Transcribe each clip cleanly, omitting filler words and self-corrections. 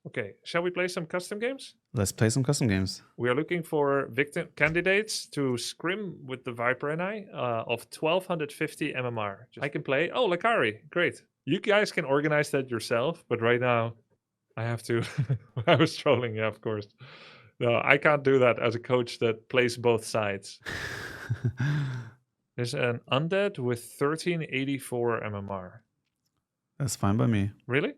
Okay, shall we play some custom games? Let's play some custom games. We are looking for victim candidates to scrim with the Viper and I of 1250 MMR. I can play. Oh, Lakari, great. You guys can organize that yourself, but right now I have to. I was trolling, yeah, of course. No, I can't do that as a coach that plays both sides. There's an undead with 1384 MMR. That's fine by me. Really?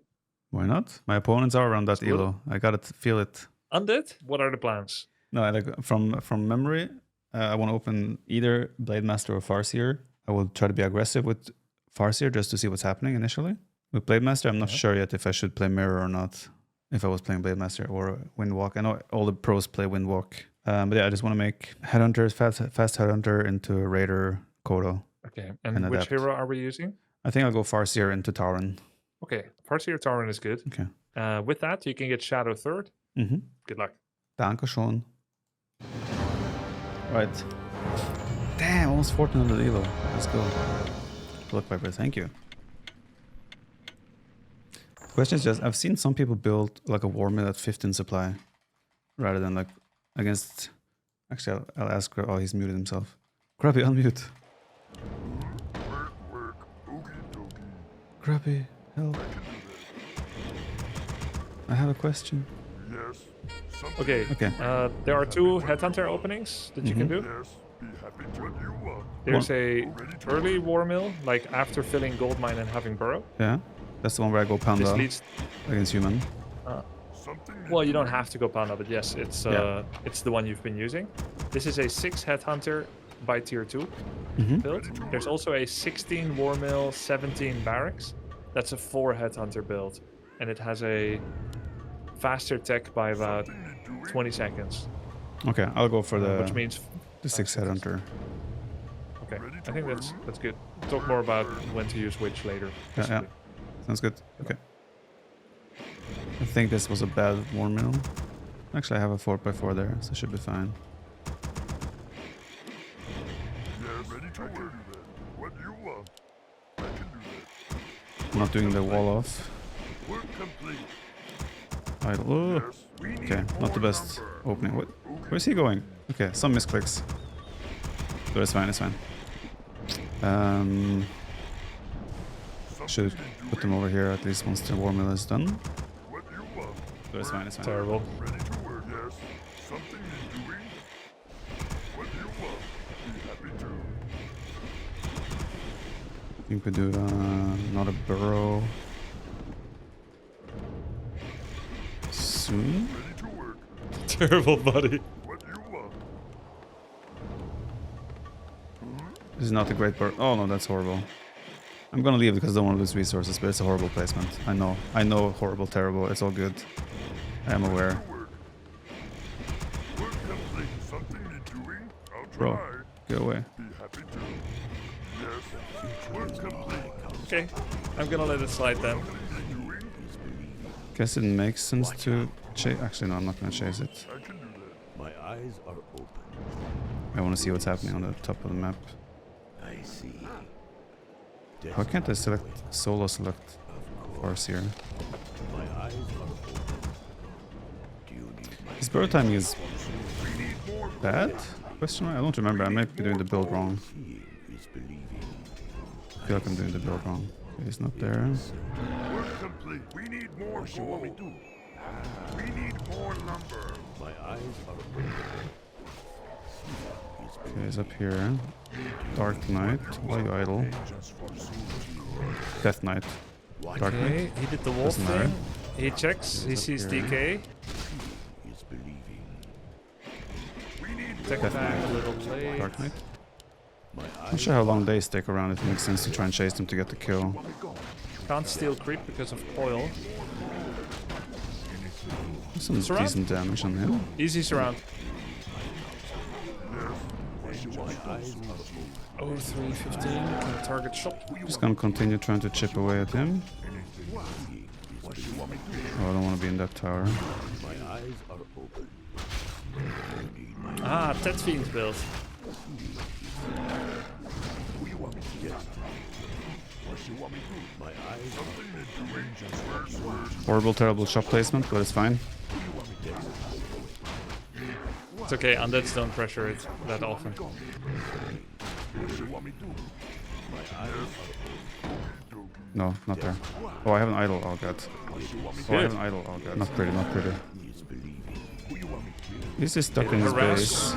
Why not? My opponents are around that elo. I gotta feel it. Undead? What are the plans? No, I like from memory, I want to open either Blade Master or Farseer. I will try to be aggressive with Farseer just to see what's happening initially. With Blade Master, I'm not sure yet if I should play Mirror or not. If I was playing Blade Master or Windwalk. I know all the pros play Windwalk. But yeah, I just want to make Headhunter, fast Headhunter into Raider Kodo. Okay, and which hero are we using? I think I'll go Farseer into Tauren. Okay, Farseer Tauren is good. Okay. With that, you can get Shadow third. Mm-hmm. Good luck. Dankeschön. Right. Damn, almost 1400 elo. Let's go. Good luck, Viper. Thank you. Question is just, I've seen some people build like a war mill at 15 supply rather than like against. Actually, I'll ask. Oh, he's muted himself. Grubby, unmute. Grubby, help. I have a question. Yes. Okay. There are 2 Headhunter openings that you can do. Yes. Be happy to what you want. There's a early war mill, like after filling gold mine and having burrow. Yeah, that's the one where I go Panda This leads. against human. Well, you don't have to go Panda, but yes, it's the one you've been using. This is a 6 Headhunter by tier 2 build. There's also a 16 war mill, 17 barracks. That's a 4 Headhunter build, and it has a faster tech by about 20 seconds. Okay, I'll go for which means the 6 Headhunter. Okay, I think that's good. We'll talk more about when to use which later. Yeah. Sounds good. Okay. I think this was a bad war mill. Actually, I have a 4x4 there, so it should be fine. Yes. Ready to work. What you want. I can do that. I'm not doing the wall off. Work complete. Idle. Yes. Okay, not the best opening. What? Where's he going? Okay, some misclicks. But it's fine, it's fine. Should put them over here at least once the war mill is done. What you want. But it's fine, it's fine. Terrible. Ready to work. Yes. Something you're doing. What you want. Be happy to. I think we do not a burrow. Soon? Ready to work. Terrible, buddy. What you want. This is not a great burrow. Oh no, that's horrible. I'm gonna leave because I don't want to lose resources, but it's a horrible placement. I know, horrible, terrible. It's all good. I am aware. Work complete. Something you're doing. I'll try. Bro, get away. Be happy to. Yes. Work complete. Okay, I'm gonna let it slide then. Guess it makes sense to chase. Actually, no, I'm not gonna chase it. I can do that. My eyes are open. I want to see what's happening on the top of the map. I see. How can't I select select Farseer? My eyes are open. Do you need my His burrow timing is bad? Question mark? I don't remember. I might be doing the build wrong. seeing is believing? I feel like I'm doing the build wrong. Okay, he's not there. Work complete. We need more gold. We need more lumber. My eyes are open. Okay, he's up here. Dark Knight. Why are you idle? Death Knight. Dark Okay, Knight. he did the wolf Doesn't matter. thing. He checks, he sees here. DK. Is believing. Take back a little late. Dark Knight. My Not eyes sure how long they stick around. It makes sense to try and chase them to get the kill. Can't steal creep because of coil. Some Surround? decent damage on him. Easy surround. Oh, 315. Can target shot. Just gonna continue trying to chip away at him. Oh, I don't want to be in that tower. my eyes are open. Ah, Tet Fiend's build. Horrible, terrible shop placement, but it's fine. It's okay, undeads don't pressure it that often. No, not there. Oh, I have an idol. Oh god. Oh, I have an idol. Oh god. Not pretty, not pretty. He's just stuck in his base.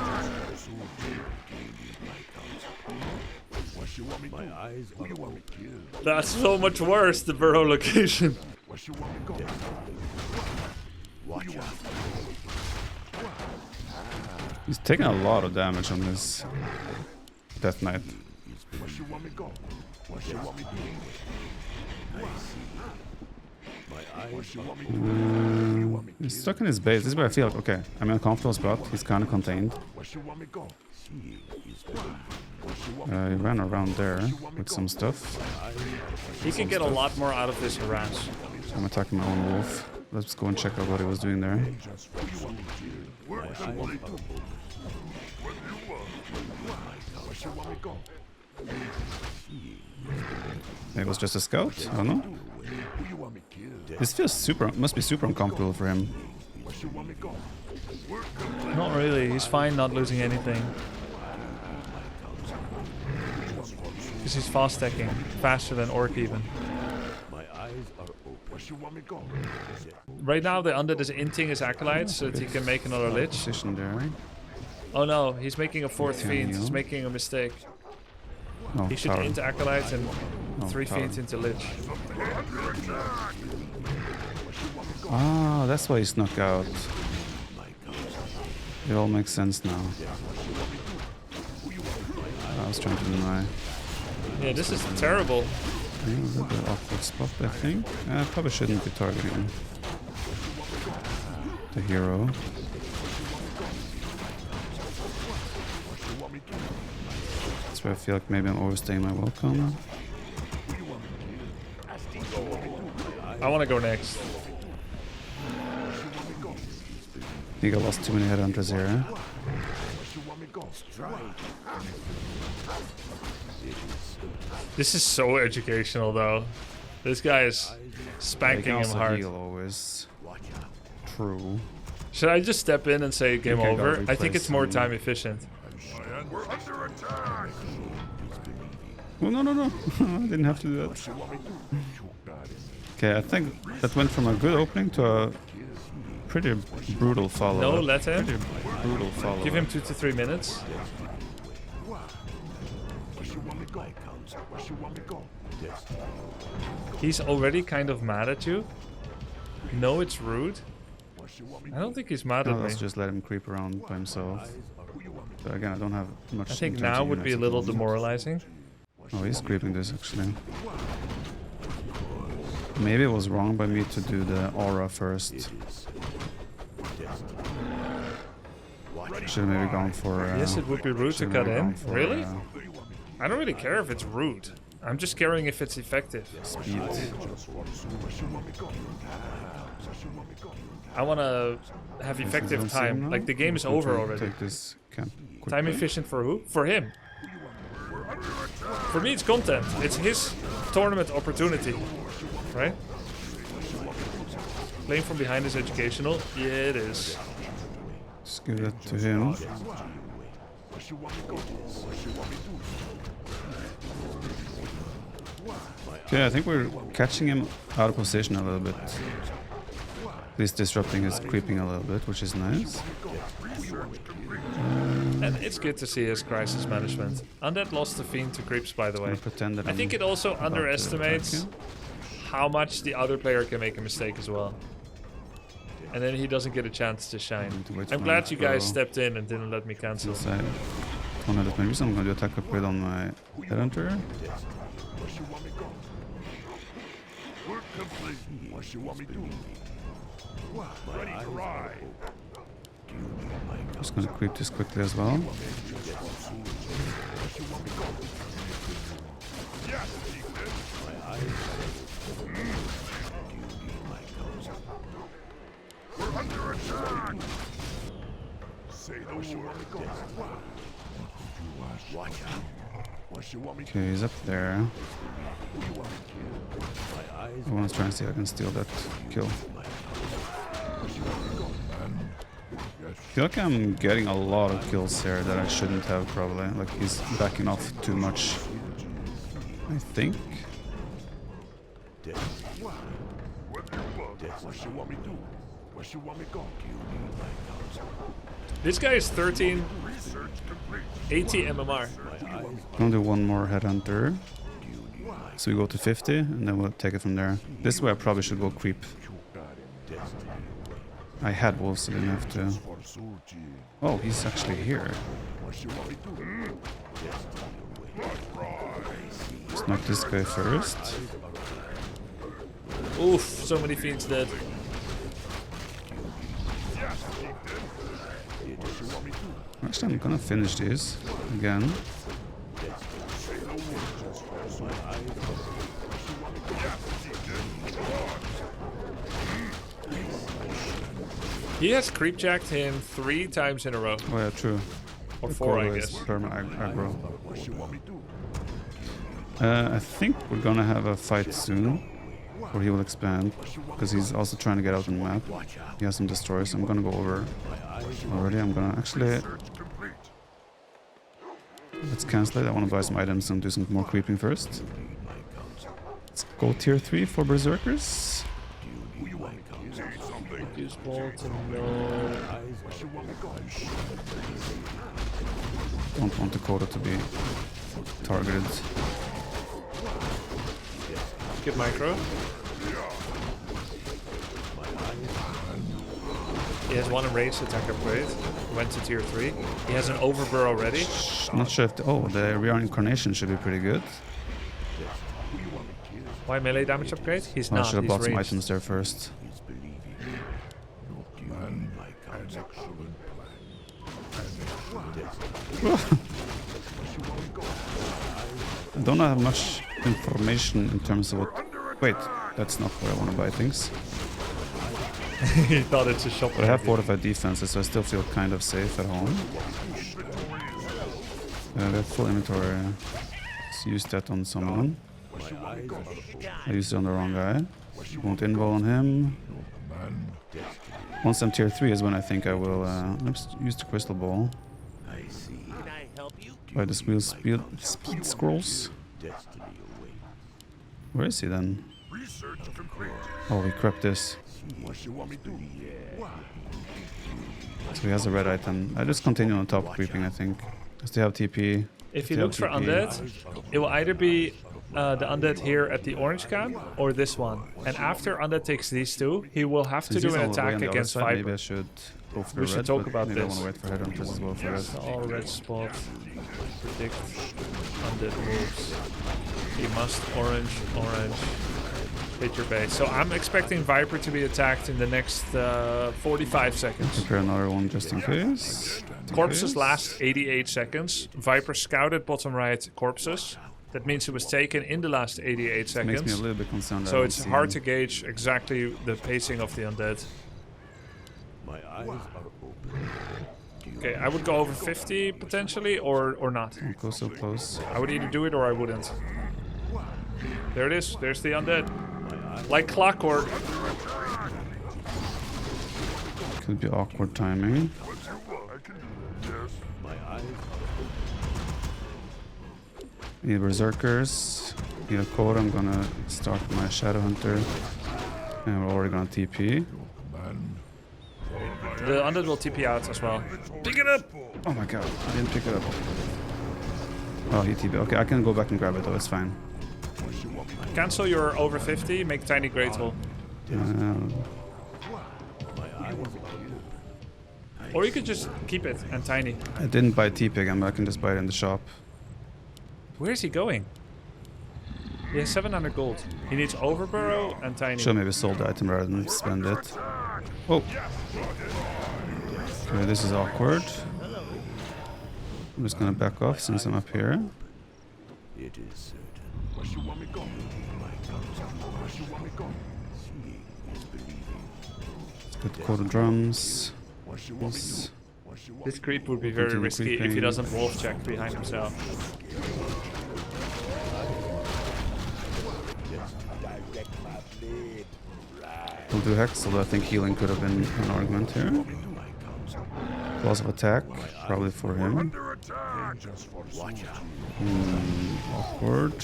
That's so much worse, the burrow location. He's taking a lot of damage on this Death Knight. He's stuck in his base. This is where I feel like, okay, I'm in a comfortable spot. He's kind of contained. He ran around there with some stuff. He can get a lot more out of this harass. I'm attacking my own wolf. Let's go and check out what he was doing there. Maybe it was just a scout? I don't know. This feels must be super uncomfortable for him. Not really, he's fine not losing anything. Because he's fast stacking, faster than Orc even. Right now the undead is inting his acolytes so that he can make another lich. Position there. Oh no, he's making a fourth fiend, he's making a mistake. Oh, He should tower. int acolytes and Oh, 3 tower. fiends into lich. Ah, that's why he snuck out. It all makes sense now. I was trying to deny. Yeah, this is terrible. Yeah, a little bit awkward spot, I think. I probably shouldn't be targeting the hero. That's where I feel like maybe I'm overstaying my welcome. I want to go next. I think I lost too many headhunters here. This is so educational though. This guy is I can spanking him also hard. heal always. True. Should I just step in and say game Okay, gotta over? I think replace it's more him. time efficient. We're under attack. Oh, no, no, no. I didn't have to do that. Okay, I think that went from a good opening to a pretty brutal follow. No, let him. Pretty brutal follow. Give him 2 to 3 minutes. He's already kind of mad at you. No, it's rude. I don't think he's mad No, at me. let's just let him creep around by himself. But again, I don't have much. I think in terms now of would be a units at little the moment. demoralizing. Oh, he's creeping this actually. Maybe it was wrong by me to do the aura first. Should have maybe gone for. Yes, it would be rude to should've cut maybe in. gone for, Really? I don't really care if it's rude. I'm just caring if it's effective. Speed. I want to have effective time. Like the game is over already. Take this camp quickly. Time efficient for who? For him. For me, it's content. It's his tournament opportunity, right? Playing from behind is educational. Yeah, it is. Just give that to him. Okay, I think we're catching him out of position a little bit. At least disrupting his creeping a little bit, which is nice. And it's good to see his crisis management. Undead lost the fiend to creeps, by the way. Gonna pretend that I think it also underestimates how much the other player can make a mistake as well. And then he doesn't get a chance to shine. I'm glad you guys stepped in and didn't let me cancel. Since I don't have that many reasons, I'm going to do attack upgrade on my headhunter. Work complete. What you want me to do? Ready to ride. Just going to creep this quickly as well. Yes, we're under attack. Say the word. Watch out. Okay, he's up there. I want to try and see if I can steal that kill. I feel like I'm getting a lot of kills here that I shouldn't have probably. Like he's backing off too much. I think. This guy is 13, 80 MMR. I'm gonna do one more headhunter. So we go to 50 and then we'll take it from there. This is where I probably should go creep. I had wolves, so I didn't have to. Oh, he's actually here. Let's knock this guy first. Oof, so many fiends dead. Actually, I'm gonna finish these again. He has creep jacked him 3 times in a row. Oh yeah, true. Or 4, I guess. Permanent aggro. I think we're gonna have a fight soon, where he will expand, because he's also trying to get out on the map. He has some destroyers. I'm gonna go over already. I'm gonna actually. Let's cancel it. I want to buy some items and do some more creeping first. Let's go tier 3 for berserkers. Use bolt and no. Don't want Dakota to be targeted. Get micro. He has 1 enraged attack upgrade. Went to tier 3. He has an overburr already. I'm not sure if the reincarnation should be pretty good. Why melee damage upgrade? He's Well, I not. should have He's bought some ranged. items there first. I don't have much information in terms of what. Wait, that's not where I want to buy things. He thought it's a shop. But I have fortified defenses, so I still feel kind of safe at home. We have full inventory. Let's use that on someone. I used it on the wrong guy. Won't invul on him. Once I'm tier 3 is when I think I will let's use the crystal ball. Buy the speed scrolls. Where is he then? Oh, we crept this. So he has a red item. I just continue on top creeping, I think. Because they have TP. If he looks for undead, it will either be the undead here at the orange camp or this one. And after undead takes these 2, he will have to do an attack against Viper. Maybe I should go for the We red, should talk but about maybe this. I want to wait for headhunters as well for red. All red spot. Predict undead moves. He must orange. Hit your base. So I'm expecting Viper to be attacked in the next 45 seconds. Prepare another one just in case. Corpses last 88 seconds. Viper scouted bottom right corpses. That means it was taken in the last 88 seconds. Makes me a little bit concerned. So it's hard to gauge exactly the pacing of the undead. My eyes are open. Okay, I would go over 50 potentially, or not. Don't go so close. I would either do it or I wouldn't. There it is. There's the undead. Like clockwork. Could be awkward timing. Need berserkers. Need a code. I'm gonna start my shadow hunter. And we're already gonna TP. The undead will TP out as well. Pick it up! Oh my god, I didn't pick it up. Oh, he TP. Okay, I can go back and grab it though, it's fine. Cancel your over 50, make tiny great hole. Or you could just keep it and tiny. I didn't buy TP again, but I can just buy it in the shop. Where is he going? He has 700 gold. He needs overburrow and tiny. Should maybe sold the item rather than spend it. Oh! Okay, this is awkward. I'm just gonna back off since I'm up here. It is certain. Let's get quarter drums. This creep would be very risky if he doesn't wolf check behind himself. do Hex, although I think healing could have been an argument here. Loss of attack, probably for him. Under attack. Just for Awkward.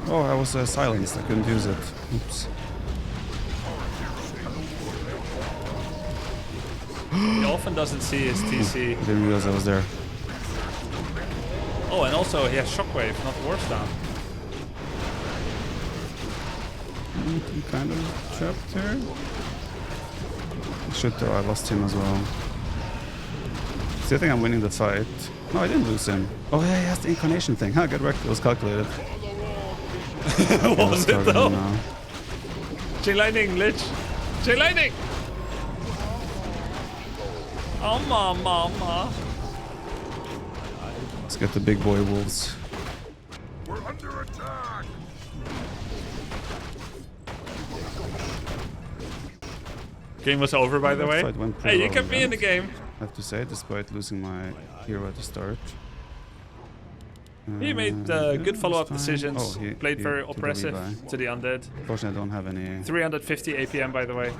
Oh, I was silenced. I couldn't use it. Oops. He often doesn't see his TC. I didn't realize I was there. Oh, and also he has Shockwave, not War Stomp. I'm kind of trapped here. Shit though, I lost him as well. See, I think I'm winning the fight. No, I didn't lose him. Oh yeah, he has the incarnation thing. Huh, good work. It was calculated. What was it though? Now. Chain Lightning, Lich! Chain Lightning! Oh, mama. Let's get the big boy wolves. We're under attack. Game was over, by the way. Fight went pretty Hey, you well kept me in the end, game. I have to say, despite losing my hero at the start. He made good follow-up decisions. Oh, he Played very took a oppressive rebuy. to the undead. Unfortunately, I don't have any. 350 APM, by the way.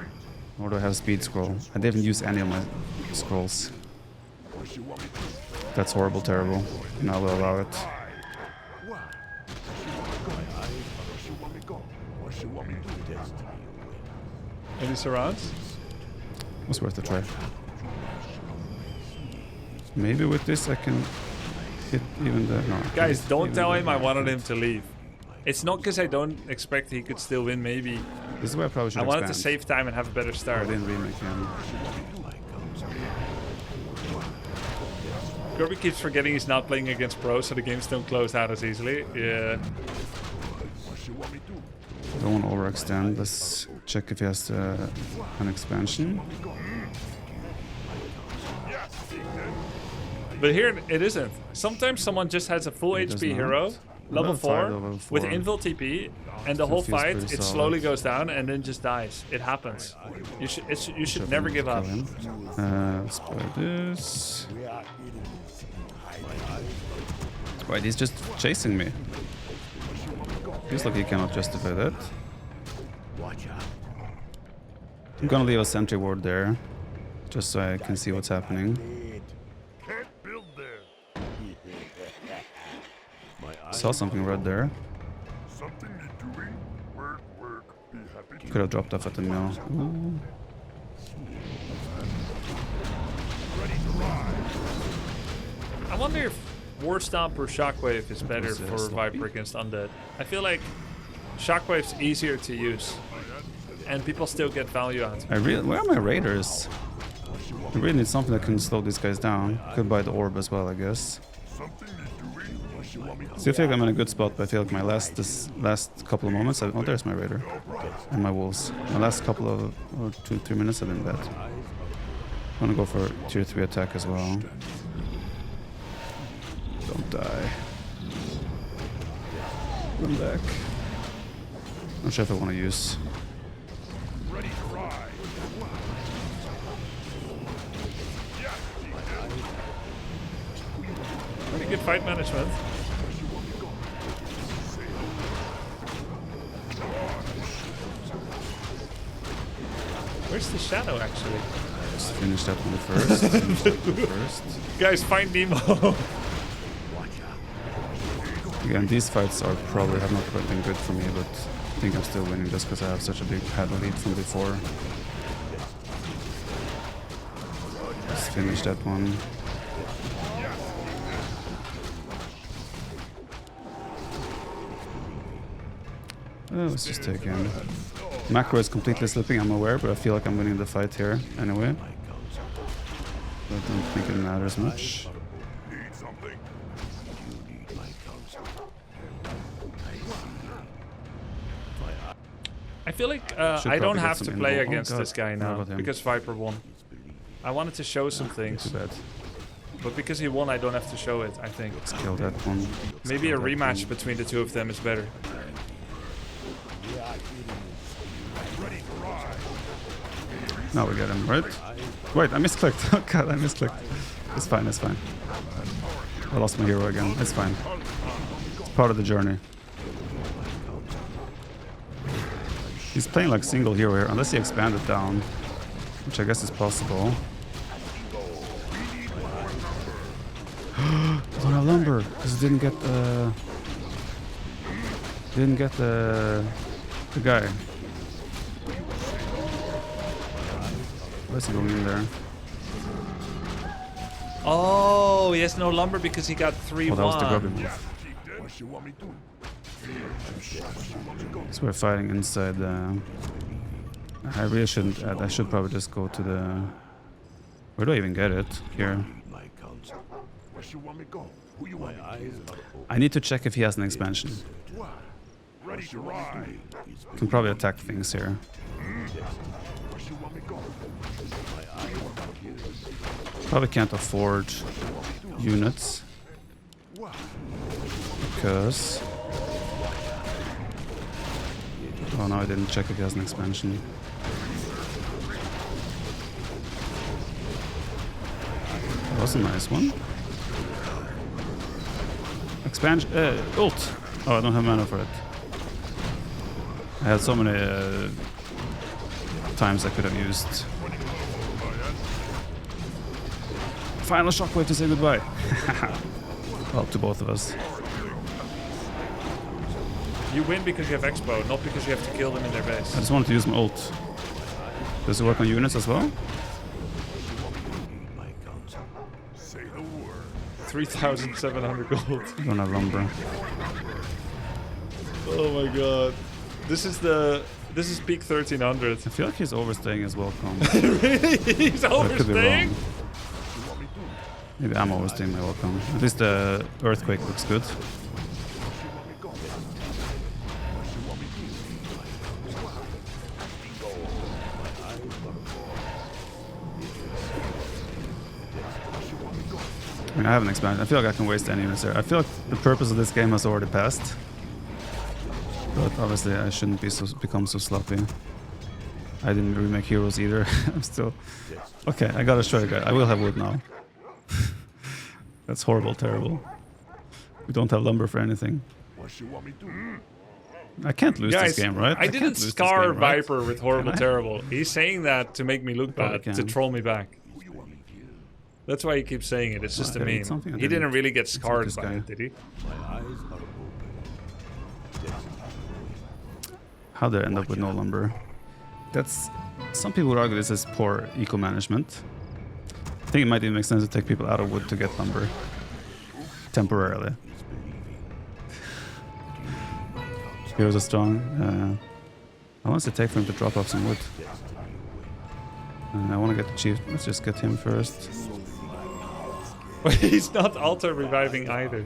Nor do I have speed scroll. I didn't use any of my scrolls. That's horrible, terrible. And I will allow it. Any surrounds? It was worth a try. Maybe with this I can hit even the... No. Guys, don't even tell the- him I wanted him to leave. It's not because I don't expect he could still win, maybe. This is where I probably should I wanted to expand. save time and have a better I start. didn't remake him. Grubby keeps forgetting he's not playing against pros, so the games don't close out as easily. Yeah. Don't want to overextend. Let's check if he has an expansion. But here it isn't. Sometimes someone just has a full He does HP not. hero, level 4, level with 4. invul TP, and the Still whole feels fight pretty it solid. slowly goes down and then just dies. It happens. You should never give up. Let's play this. Wait, he's just chasing me. Feels like he cannot justify that. I'm gonna leave a sentry ward there, just so I can see what's happening. Can't build there. Saw something red there. Something you're doing. Work. Be happy. Could have dropped off at the mill. Ooh. I wonder if War Stomp or Shockwave is better was, for sloppy. Viper against Undead. I feel like Shockwave's easier to use, and people still get value out. Where are my raiders? I really need something that can slow these guys down. Could buy the orb as well, I guess. Something you're doing. Still feel like I'm in a good spot, but I feel like my last couple of moments. Oh, there's my raider and my wolves. My last couple of 2-3 minutes have been bad. I'm gonna go for tier 3 attack as well. Don't die. Run back. Not sure if I want to use. Pretty good fight management. Where's the shadow actually? Let's finish that one first. Guys, find Nemo. Again, these fights are probably have not been good for me, but I think I'm still winning just because I have such a big had lead from before. Let's finish that one. Let's just take him. Macro is completely slipping, I'm aware, but I feel like I'm winning the fight here anyway. But I don't think it matters much. Need something. I feel like Should I don't probably get have some to play info. Oh, against God. this guy Forgot now about him. because Viper won. I wanted to show some Too things, bad. but because he won, I don't have to show it. I think Let's kill that one. maybe a rematch between the two of them is better. Now we get him, right? Wait, I misclicked. Oh god, I misclicked. It's fine, it's fine. I lost my hero again. It's fine. It's part of the journey. He's playing like single hero here, unless he expanded down, which I guess is possible. I don't have lumber because he didn't get the guy. Where's he going in there? Oh, he has no lumber because he got 3-1. Oh, that was the Grubby move. What you want me to? So we're fighting inside the... I really shouldn't add. I should probably just go to the... Where do I even get it? Here. My counsel. Where you want me go? Who you want me to? I need to check if he has an expansion. Ready to ride. Can probably attack things here. Where you want me go? Probably can't afford units. Because... Oh no, I didn't check if he has an expansion. That was a nice one. Expansion... ult! Oh, I don't have mana for it. I had so many times I could have used. Final shockwave to say goodbye. Well, to both of us. You win because you have expo, not because you have to kill them in their base. I just wanted to use my ult. Does it work on units as well? Say the word. 3,700 gold. I don't have lumber. Oh my god. This is peak 1300. I feel like he's overstaying his welcome. Really? He's But I could be overstaying? wrong. Maybe I'm overstaying my welcome. At least the earthquake looks good. I mean, I haven't expanded. I feel like I can waste any units there. I feel like the purpose of this game has already passed. But obviously I shouldn't become so sloppy. I didn't remake heroes either. I'm still... Okay, I got a striker guy. I will have wood now. That's horrible, terrible. We don't have lumber for anything. What you want me to? I can't lose Guys, this game, right? I can't didn't lose this scar game, right? Viper with horrible, Can I? terrible. He's saying that to make me look probably bad, to can. troll me back. Who you want me to? That's why he keeps saying it. It's just a did I eat meme. something? I He didn't didn't. really get Let's look scarred this by guy. it, did he? My eyes are open. How did I end up with no lumber? That's... Some people would argue this is poor eco-management. I think it might even make sense to take people out of wood to get lumber. Temporarily. Heroes are strong. How long does it take for him to drop off some wood? I want to get the chief. Let's just get him first. But he's not auto-reviving either.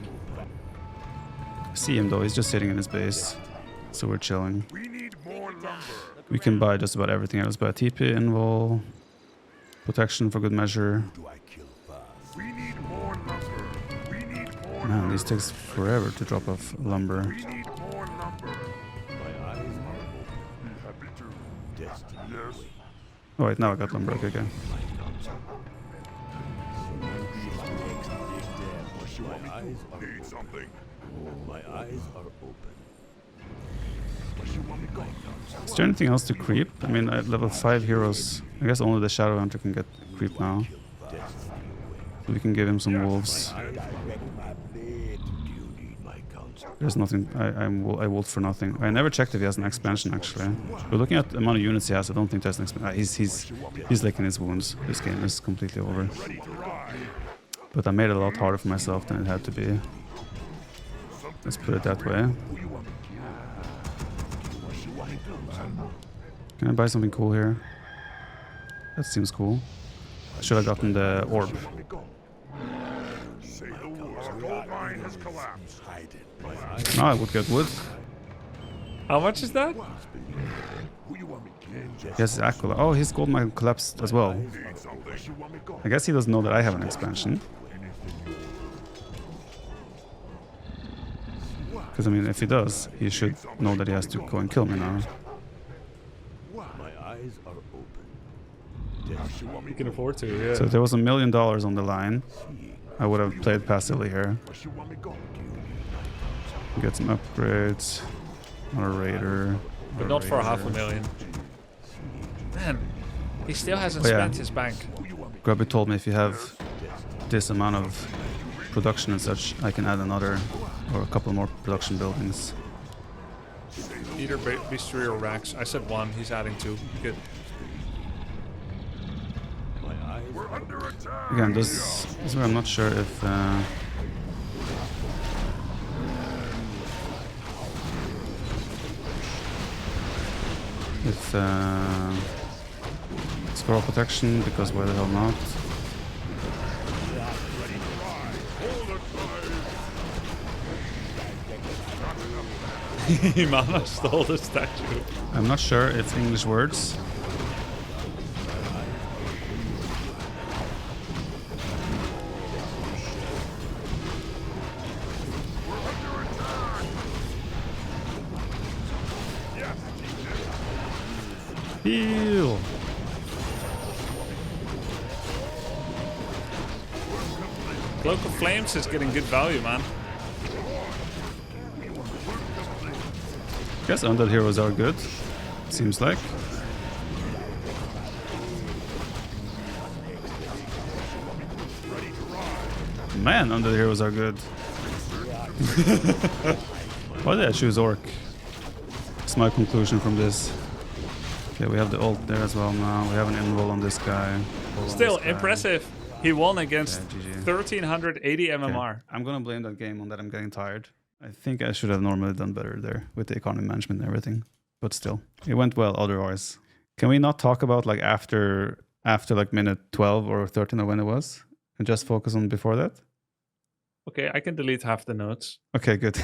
See him though, he's just sitting in his base. So we're chilling. We need more lumber. We can buy just about everything else. Buy TP, invul, protection for good measure. Do I kill fast? We need more lumber. We need more Man, lumber. this takes forever to drop off lumber. We need more lumber. My eyes are open. Happy to. Destiny Yes. waits. Oh wait, now I got lumber. Okay, okay. My counsel. What you want me My eyes are to? Need something. My eyes are open. What you want me to go? Is there anything else to creep? I mean, at level 5 heroes, I guess only the Shadow Hunter can get creep now. So we can give him some wolves. Do you need my counsel? There's nothing. I wolf for nothing. I never checked if he has an expansion actually. But looking at the amount of units he has, I don't think there's an expansion. He's licking his wounds. This game is completely over. Ready to ride. But I made it a lot harder for myself than it had to be. Let's put it that way. Who you want me to? What you want me to, man? Can I buy something cool here? That seems cool. Should have gotten the orb. Let me go. Say the word. Our gold mine has collapsed. Hide it. My eyes Now I would get wood. How much is that? Who you want me to? Yes, Aquila. Oh, his gold mine collapsed as well. Need something. You want me to go? I guess he doesn't know that I have an expansion. Because I mean, if he does, he should know that he has to go and kill me now. My eyes are open. You want me You can afford to, yeah. So if there was $1 million on the line, I would have played passively here. What you want me to go? Get some upgrades. On a raider. but not for 500,000. Man, he still hasn't Oh, yeah. spent his bank. Grubby told me if you have this amount of production and such, I can add another or a couple more production buildings. Either Beastery or Rax. I said 1, he's adding 2. Good. My eyes We're under attack. Again, this is where I'm not sure if scroll protection, because why the hell not? Mama stole the statue. I'm not sure if English words. Heal! Cloak of Flames is getting good value, man. Guess undead heroes are good. Seems like. Man, undead heroes are good. Why did I choose Orc? That's my conclusion from this. Okay, we have the ult there as well now. We have an in-roll on this guy. Still impressive. He won against Yeah, GG. 1380 MMR. Okay, I'm gonna blame that game on that I'm getting tired. I think I should have normally done better there with the economy management and everything. But still, it went well otherwise. Can we not talk about like after like minute 12 or 13 or when it was? And just focus on before that? Okay, I can delete half the notes. Okay, good.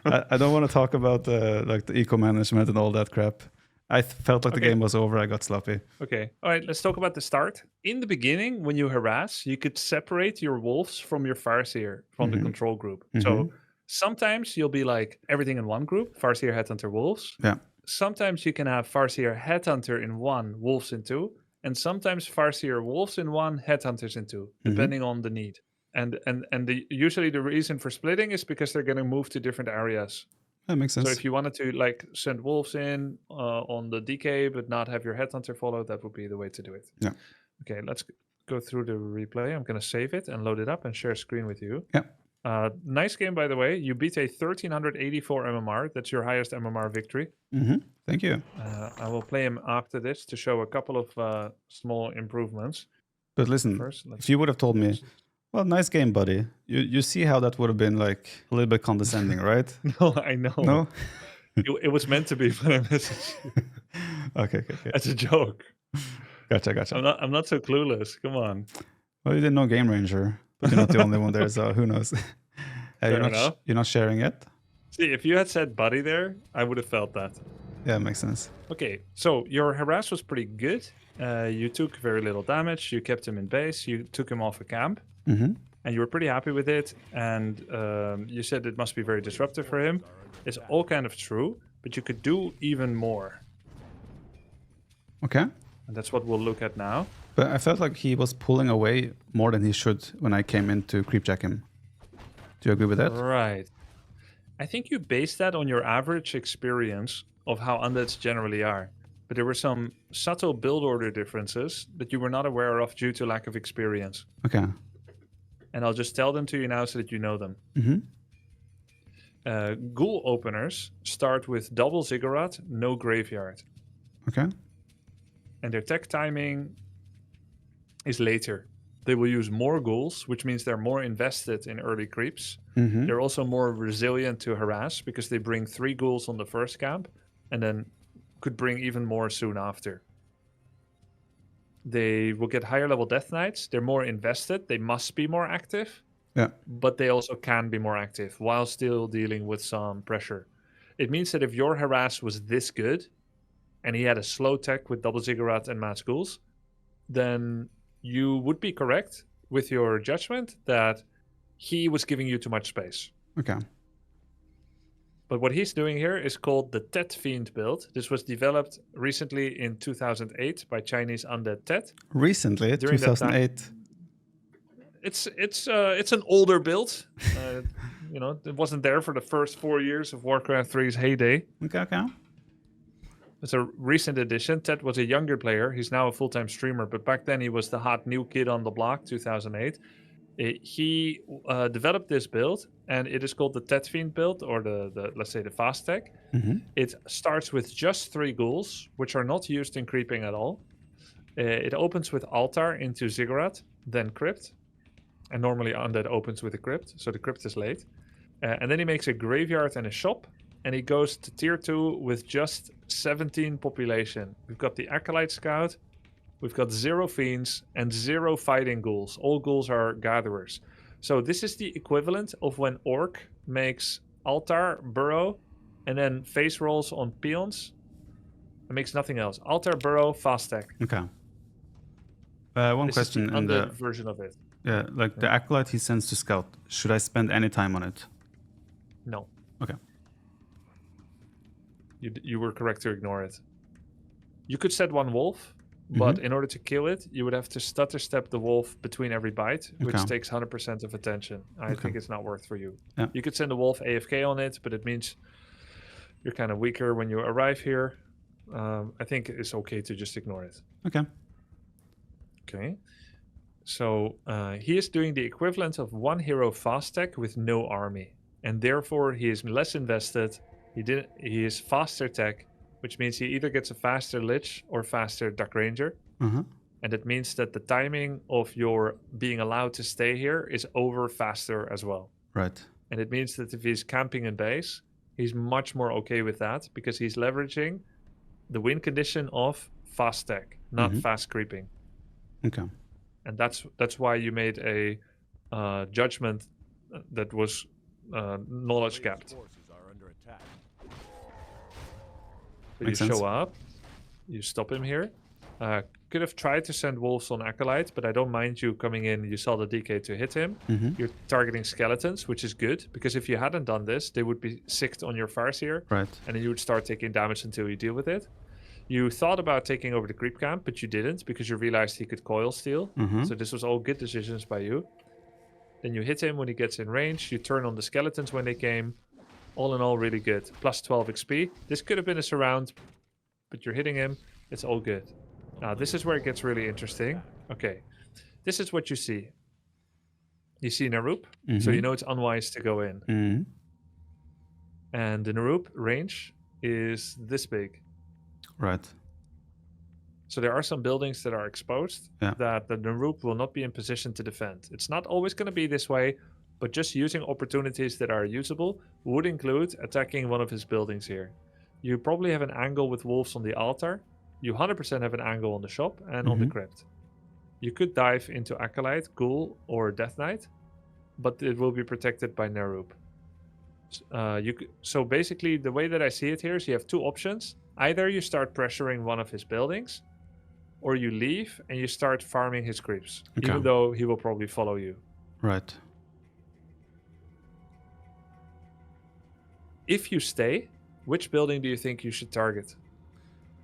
I don't want to talk about like the eco management and all that crap. I felt like the Okay. game was over. I got sloppy. Okay, all right, let's talk about the start. In the beginning, when you harass, you could separate your wolves from your Farseer, from the control group. So sometimes you'll be like everything in one group, Farseer, Headhunter, Wolves. Yeah. Sometimes you can have Farseer, Headhunter in one, Wolves in two. And sometimes Farseer, Wolves in one, Headhunters in two, depending on the need. And usually the reason for splitting is because they're going to move to different areas. That makes sense. So if you wanted to like send wolves in on the DK but not have your headhunter follow, that would be the way to do it. Yeah. Okay, let's go through the replay. I'm going to save it and load it up and share screen with you. Yeah. Nice game, by the way. You beat a 1384 MMR. That's your highest MMR victory. Thank you. I will play him after this to show a couple of small improvements. But listen, First, if you would have told me, well, nice game, buddy. You see how that would have been like a little bit condescending, right? No, I know. No? It was meant to be, but I messaged you. Okay. That's a joke. Gotcha. I'm not so clueless. Come on. Well, you didn't know Game Ranger, but you're not the only one there, so who knows? Fair enough. You're not sharing it? See, if you had said buddy there, I would have felt that. Yeah, makes sense. Okay, so your harass was pretty good. You took very little damage. You kept him in base. You took him off a camp. And you were pretty happy with it. And you said it must be very disruptive for him. It's all kind of true, but you could do even more. Okay. And that's what we'll look at now. But I felt like he was pulling away more than he should when I came in to creep check him. Do you agree with that? Right. I think you based that on your average experience of how undeads generally are. But there were some subtle build order differences that you were not aware of due to lack of experience. Okay. And I'll just tell them to you now so that you know them. Ghoul openers start with double ziggurat, no graveyard. Okay. And their tech timing is later. They will use more ghouls, which means they're more invested in early creeps. They're also more resilient to harass because they bring 3 ghouls on the first camp and then could bring even more soon after. They will get higher level Death Knights. They're more invested. They must be more active. Yeah. But they also can be more active while still dealing with some pressure. It means that if your harass was this good and he had a slow tech with double ziggurat and mass ghouls, then you would be correct with your judgment that he was giving you too much space. Okay. But what he's doing here is called the Tet Fiend build. This was developed recently in 2008 by Chinese undead Tet. Recently, During that time- 2008. It's an older build. You know, it wasn't there for the first 4 years of Warcraft 3's heyday. Okay. It's a recent addition. Ted was a younger player. He's now a full-time streamer, but back then he was the hot new kid on the block, 2008. He developed this build, and it is called the Ted Fiend build, or the let's say the fast tech. It starts with just 3 ghouls, which are not used in creeping at all. It opens with altar into ziggurat, then crypt, and normally undead opens with a crypt, so the crypt is late. And then he makes a graveyard and a shop, and he goes to tier 2 with just 17 population. We've got the Acolyte Scout, we've got 0 fiends, and 0 fighting ghouls. All ghouls are gatherers. So this is the equivalent of when Orc makes altar, burrow, and then face rolls on peons. It makes nothing else. Altar, burrow, fast tech. Okay. One This question is the in the undead version of it. yeah, like the acolyte he sends to scout. Should I spend any time on it? No. Okay. You were correct to ignore it. You could set 1 wolf, but in order to kill it, you would have to stutter step the wolf between every bite, which Okay. takes 100% of attention. I think it's not worth for you. Yeah. You could send a wolf AFK on it, but it means you're kind of weaker when you arrive here. I think it's okay to just ignore it. Okay. Okay. So he is doing the equivalent of 1 hero fast tech with no army, and therefore he is less invested. He is faster tech, which means he either gets a faster Lich or faster Dark Ranger. And it means that the timing of your being allowed to stay here is over faster as well. Right. And it means that if he's camping in base, he's much more okay with that because he's leveraging the win condition of fast tech, not fast creeping. Okay. And that's why you made a judgment that was knowledge capped. Forces are under attack. So Makes you sense. show up, you stop him here. Could have tried to send wolves on Acolyte, but I don't mind you coming in. You saw the DK to hit him. You're targeting skeletons, which is good, because if you hadn't done this, they would be sicked on your Farseer, Right. and then you would start taking damage until you deal with it. You thought about taking over the creep camp, but you didn't because you realized he could coil steal. So this was all good decisions by you. Then you hit him when he gets in range. You turn on the skeletons when they came. All in all, really good. Plus 12 XP. This could have been a surround, but you're hitting him. It's all good. Now, this is where it gets really interesting. Okay. This is what you see. You see Narup, so you know it's unwise to go in. And the Narup range is this big. Right. So there are some buildings that are exposed Yeah. that the Narup will not be in position to defend. It's not always going to be this way, but just using opportunities that are usable would include attacking one of his buildings here. You probably have an angle with wolves on the altar. You 100% have an angle on the shop and on the crypt. You could dive into Acolyte, Ghoul, or Death Knight, but it will be protected by Narup. So basically, the way that I see it here is you have 2 options. Either you start pressuring one of his buildings, or you leave and you start farming his creeps, even though he will probably follow you. Right. If you stay, which building do you think you should target?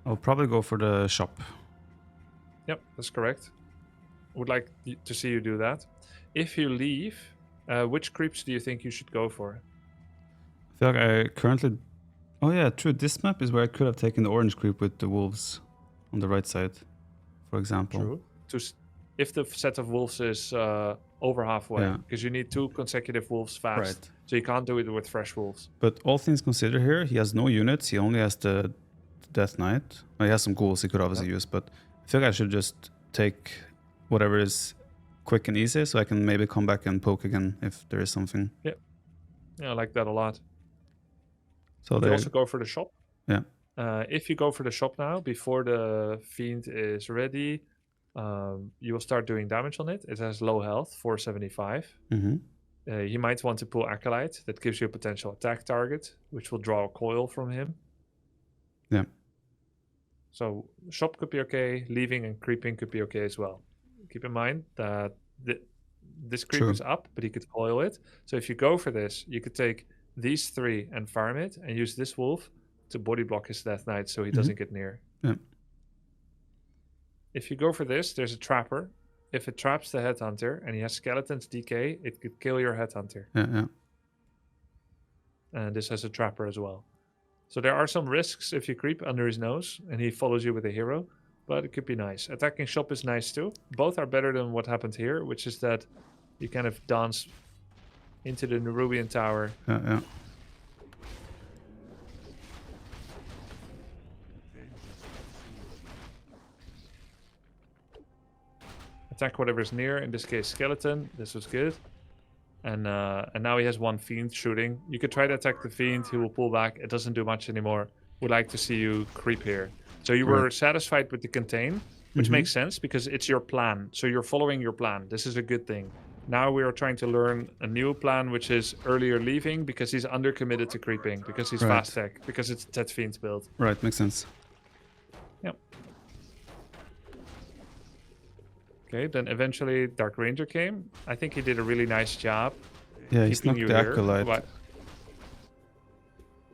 I'll probably go for the shop. Yep, that's correct. Would like to see you do that. If you leave, which creeps do you think you should go for? I feel like I currently... Oh yeah, true. This map is where I could have taken the orange creep with the wolves on the right side, for example. True. If the set of wolves is over halfway, Yeah. because you need 2 consecutive wolves fast. Right. So you can't do it with fresh wolves. But all things considered here, he has no units. He only has the Death Knight. Well, he has some ghouls he could obviously use, but I feel like I should just take whatever is quick and easy so I can maybe come back and poke again if there is something. Yeah, I like that a lot. So You there. also go for the shop. Yeah. If you go for the shop now, before the fiend is ready, you will start doing damage on it. It has low health, 475. You might want to pull Acolyte. That gives you a potential attack target, which will draw a coil from him. Yeah. So shop could be okay. Leaving and creeping could be okay as well. Keep in mind that this creep True. is up, but he could coil it. So if you go for this, you could take these 3 and farm it and use this wolf to body block his Death Knight so he doesn't get near. Yeah. If you go for this, there's a trapper. If it traps the headhunter and he has skeletons DK, it could kill your headhunter. Yeah, yeah. and this has a trapper as well. So there are some risks if you creep under his nose and he follows you with a hero, but it could be nice. Attacking shop is nice too. Both are better than what happened here, which is that you kind of dance into the Nerubian tower. Yeah. Attack whatever's near, in this case skeleton. This was good. And now he has one fiend shooting. You could try to attack the fiend, he will pull back. It doesn't do much anymore. Would like to see you creep here. So you were satisfied with the contain, which makes sense because it's your plan. So you're following your plan. This is a good thing. Now we are trying to learn a new plan, which is earlier leaving because he's undercommitted to creeping, because he's fast tech, because it's Ted Fiend's build. Right, makes sense. Yep. Okay, then eventually Dark Ranger came. I think he did a really nice job. Yeah, he snuck the Acolyte.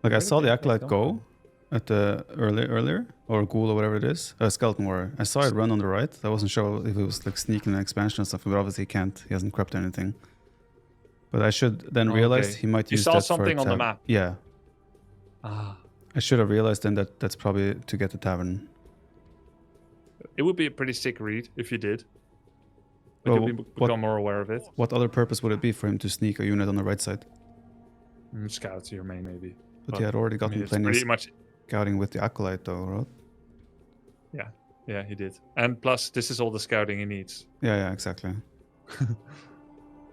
Like I saw the Acolyte go at the earlier, or Ghoul or whatever it is. Skeleton Warrior. I saw it run on the right. I wasn't sure if it was like sneaking an expansion or something, but obviously he can't. He hasn't crept anything. But I should then realize he might use that for... You saw something on the map? Yeah. Ah. I should have realized then that that's probably to get the tavern. It would be a pretty sick read if you did. Well, you become more aware of it. What other purpose would it be for him to sneak a unit on the right side? Scout to your main, maybe. But he had already gotten plenty of much scouting with the Acolyte, though, right? Yeah, he did. And plus, this is all the scouting he needs. Yeah, exactly.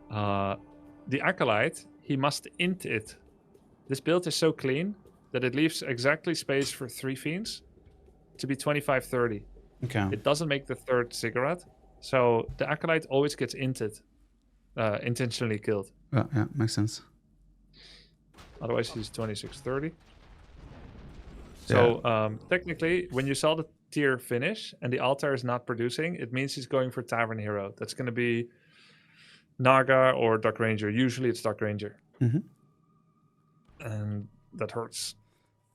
The Acolyte, he must int it. This build is so clean that it leaves exactly space for 3 fiends to be 25-30. Okay. It doesn't make the third cigarette. So the Acolyte always gets inted, intentionally killed. Yeah, makes sense. Otherwise, he's 26-30. So technically, when you saw the tier finish and the altar is not producing, it means he's going for Tavern Hero. That's going to be Naga or Dark Ranger. Usually it's Dark Ranger. And that hurts.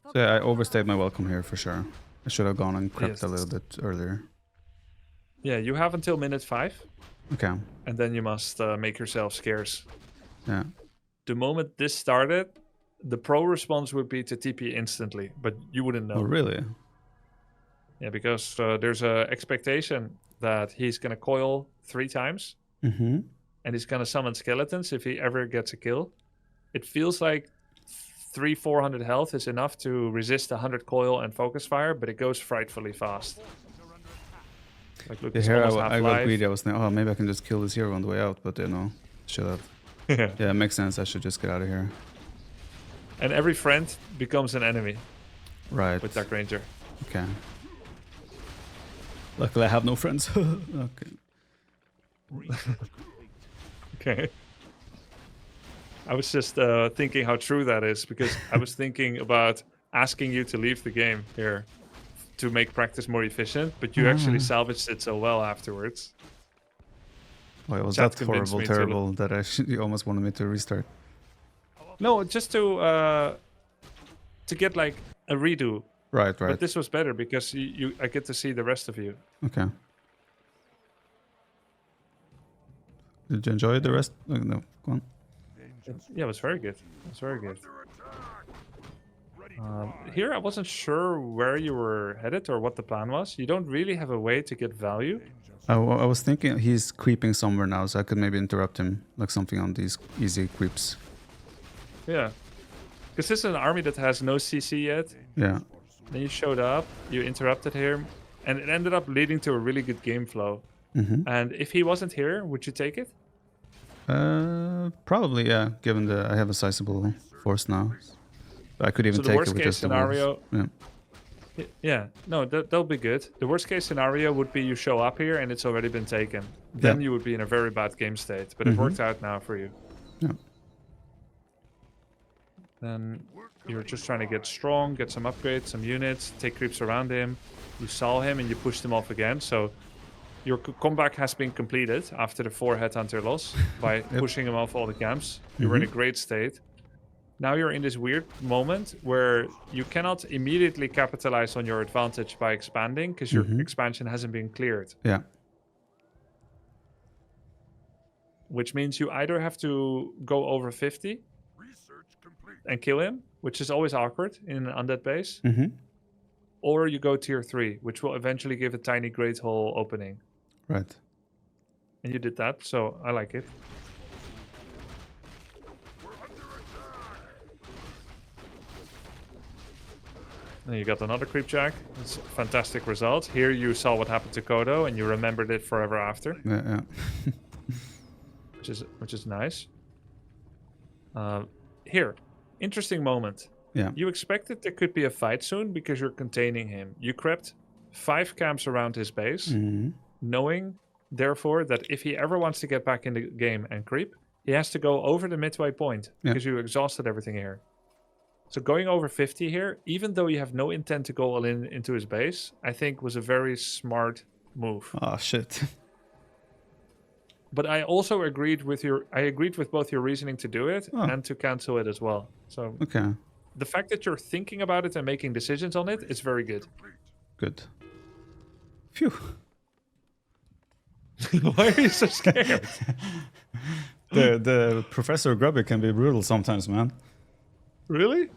So yeah, I overstayed my welcome here for sure. I should have gone and crept a little bit earlier. Yeah, you have until minute 5. Okay. And then you must make yourself scarce. Yeah. The moment this started, the pro response would be to TP instantly, but you wouldn't know. Oh, really? Yeah, because there's a expectation that he's going to coil 3 times. And he's going to summon skeletons if he ever gets a kill. It feels like 300-400 health is enough to resist 100 coil and focus fire, but it goes frightfully fast. Like, look, here I got greedy. I was thinking, oh, maybe I can just kill this hero on the way out, but you know, shut up. Yeah, it makes sense. I should just get out of here. And every friend becomes an enemy. Right. With Dark Ranger. Okay. Luckily, I have no friends. Okay. Okay. I was just thinking how true that is, because I was thinking about asking you to leave the game here to make practice more efficient, but you actually salvaged it so well afterwards. Well, was that horrible, terrible that you almost wanted me to restart? No, just to get like a redo. Right. But this was better because I get to see the rest of you. Okay. Did you enjoy the rest? No, go on. Yeah, it was very good. It was very good. Here, I wasn't sure where you were headed or what the plan was. You don't really have a way to get value. I was thinking he's creeping somewhere now, so I could maybe interrupt him, like something on these easy creeps. Yeah. Because this is an army that has no CC yet. Yeah. Then you showed up, you interrupted him, and it ended up leading to a really good game flow. And if he wasn't here, would you take it? Probably, yeah, given I have a sizable force now. I could even take it with just the wolves. Yeah, no, that'll be good. The worst case scenario would be you show up here and it's already been taken. Then you would be in a very bad game state, but it worked out now for you. Yeah. Then you're just trying to get strong, get some upgrades, some units, take creeps around him. You saw him and you pushed him off again, so your comeback has been completed after the 4 headhunter loss by pushing him off all the camps. You were in a great state. Now you're in this weird moment where you cannot immediately capitalize on your advantage by expanding because your expansion hasn't been cleared. Yeah. Which means you either have to go over 50 and kill him, which is always awkward in an undead base. Mm-hmm. Or you go tier 3, which will eventually give a tiny great hole opening. Right. And you did that, so I like it. And you got another creep jack. It's a fantastic result. Here you saw what happened to Kodo, and you remembered it forever after, Yeah. which is nice. Here, interesting moment. Yeah. You expected there could be a fight soon because you're containing him. You crept 5 camps around his base, Mm-hmm. knowing, therefore, that if he ever wants to get back in the game and creep, he has to go over the midway point because you exhausted everything here. So going over 50 here, even though you have no intent to go all in into his base, I think was a very smart move. Oh shit. But I also agreed with both your reasoning to do it and to cancel it as well. So Okay. the fact that you're thinking about it and making decisions on it is very good. Good. Phew. Why are you so scared? The Professor Grubby can be brutal sometimes, man. Really?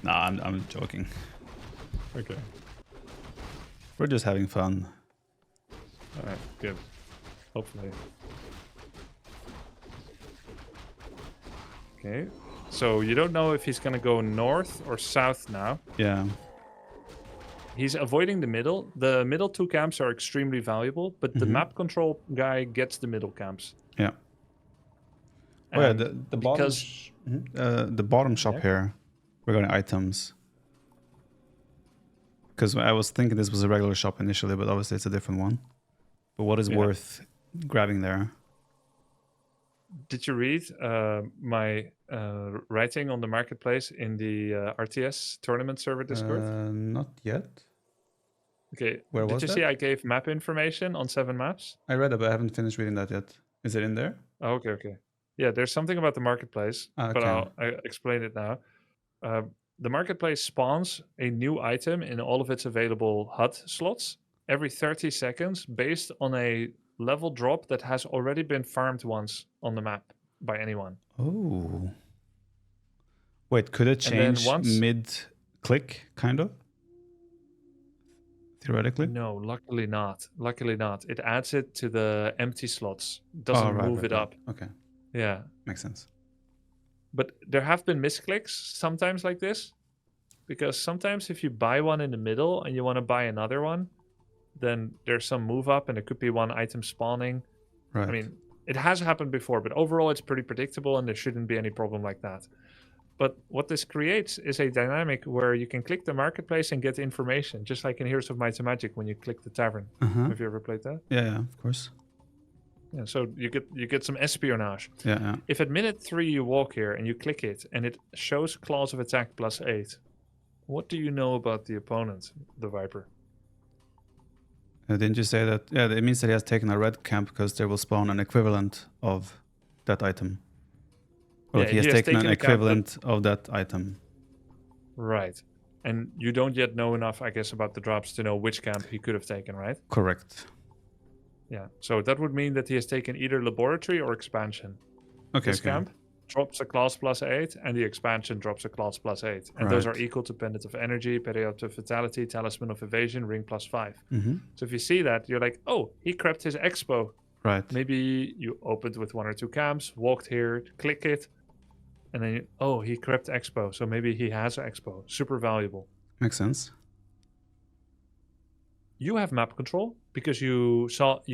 Nah, I'm joking. Okay. We're just having fun. All right, good. Hopefully. Okay. So you don't know if he's going to go north or south now. Yeah. He's avoiding the middle. The middle 2 camps are extremely valuable, but the map control guy gets the middle camps. Yeah. Oh yeah, And the bottom, the bottom shop here, we're going items. Because I was thinking this was a regular shop initially, but obviously it's a different one. But what is worth grabbing there? Did you read my writing on the marketplace in the RTS tournament server Discord? Not yet. Okay. Where was Did you that? see I gave map information on 7 maps? I read it, but I haven't finished reading that yet. Is it in there? Oh, okay. Yeah, there's something about the marketplace, but Okay. I'll explain it now. The marketplace spawns a new item in all of its available HUD slots every 30 seconds based on a level drop that has already been farmed once on the map by anyone. Oh. Wait, could it And then change once- mid-click, kind of? Theoretically? No, luckily not. Luckily not. It adds it to the empty slots. Doesn't move it up. Okay, Yeah. makes sense. But there have been misclicks sometimes like this. Because sometimes if you buy one in the middle and you want to buy another one, then there's some move up and there could be one item spawning. Right. I mean, it has happened before, but overall it's pretty predictable and there shouldn't be any problem like that. But what this creates is a dynamic where you can click the marketplace and get information, just like in Heroes of Might and Magic when you click the tavern. Have you ever played that? Yeah, of course. Yeah, so you get some espionage. Yeah. If at minute 3 you walk here and you click it and it shows claws of attack +8, what do you know about the opponent, the Viper? Didn't you say that? Yeah, it means that he has taken a red camp because there will spawn an equivalent of that item. Or Yeah, like he has taken an a camp that- equivalent of that item. Right. And you don't yet know enough, I guess, about the drops to know which camp he could have taken, right? Correct. Yeah. So that would mean that he has taken either laboratory or expansion. Okay. This camp drops a class +8, and the expansion drops a class +8. And those are equal to Pendant of Energy, Period of Vitality, Talisman of Evasion, Ring +5. Mm-hmm. So if you see that, you're like, oh, he crept his expo. Right. Maybe you opened with 1 or 2 camps, walked here, click it, and then, he crept expo. So maybe he has an expo. Super valuable. Makes sense. You have map control because you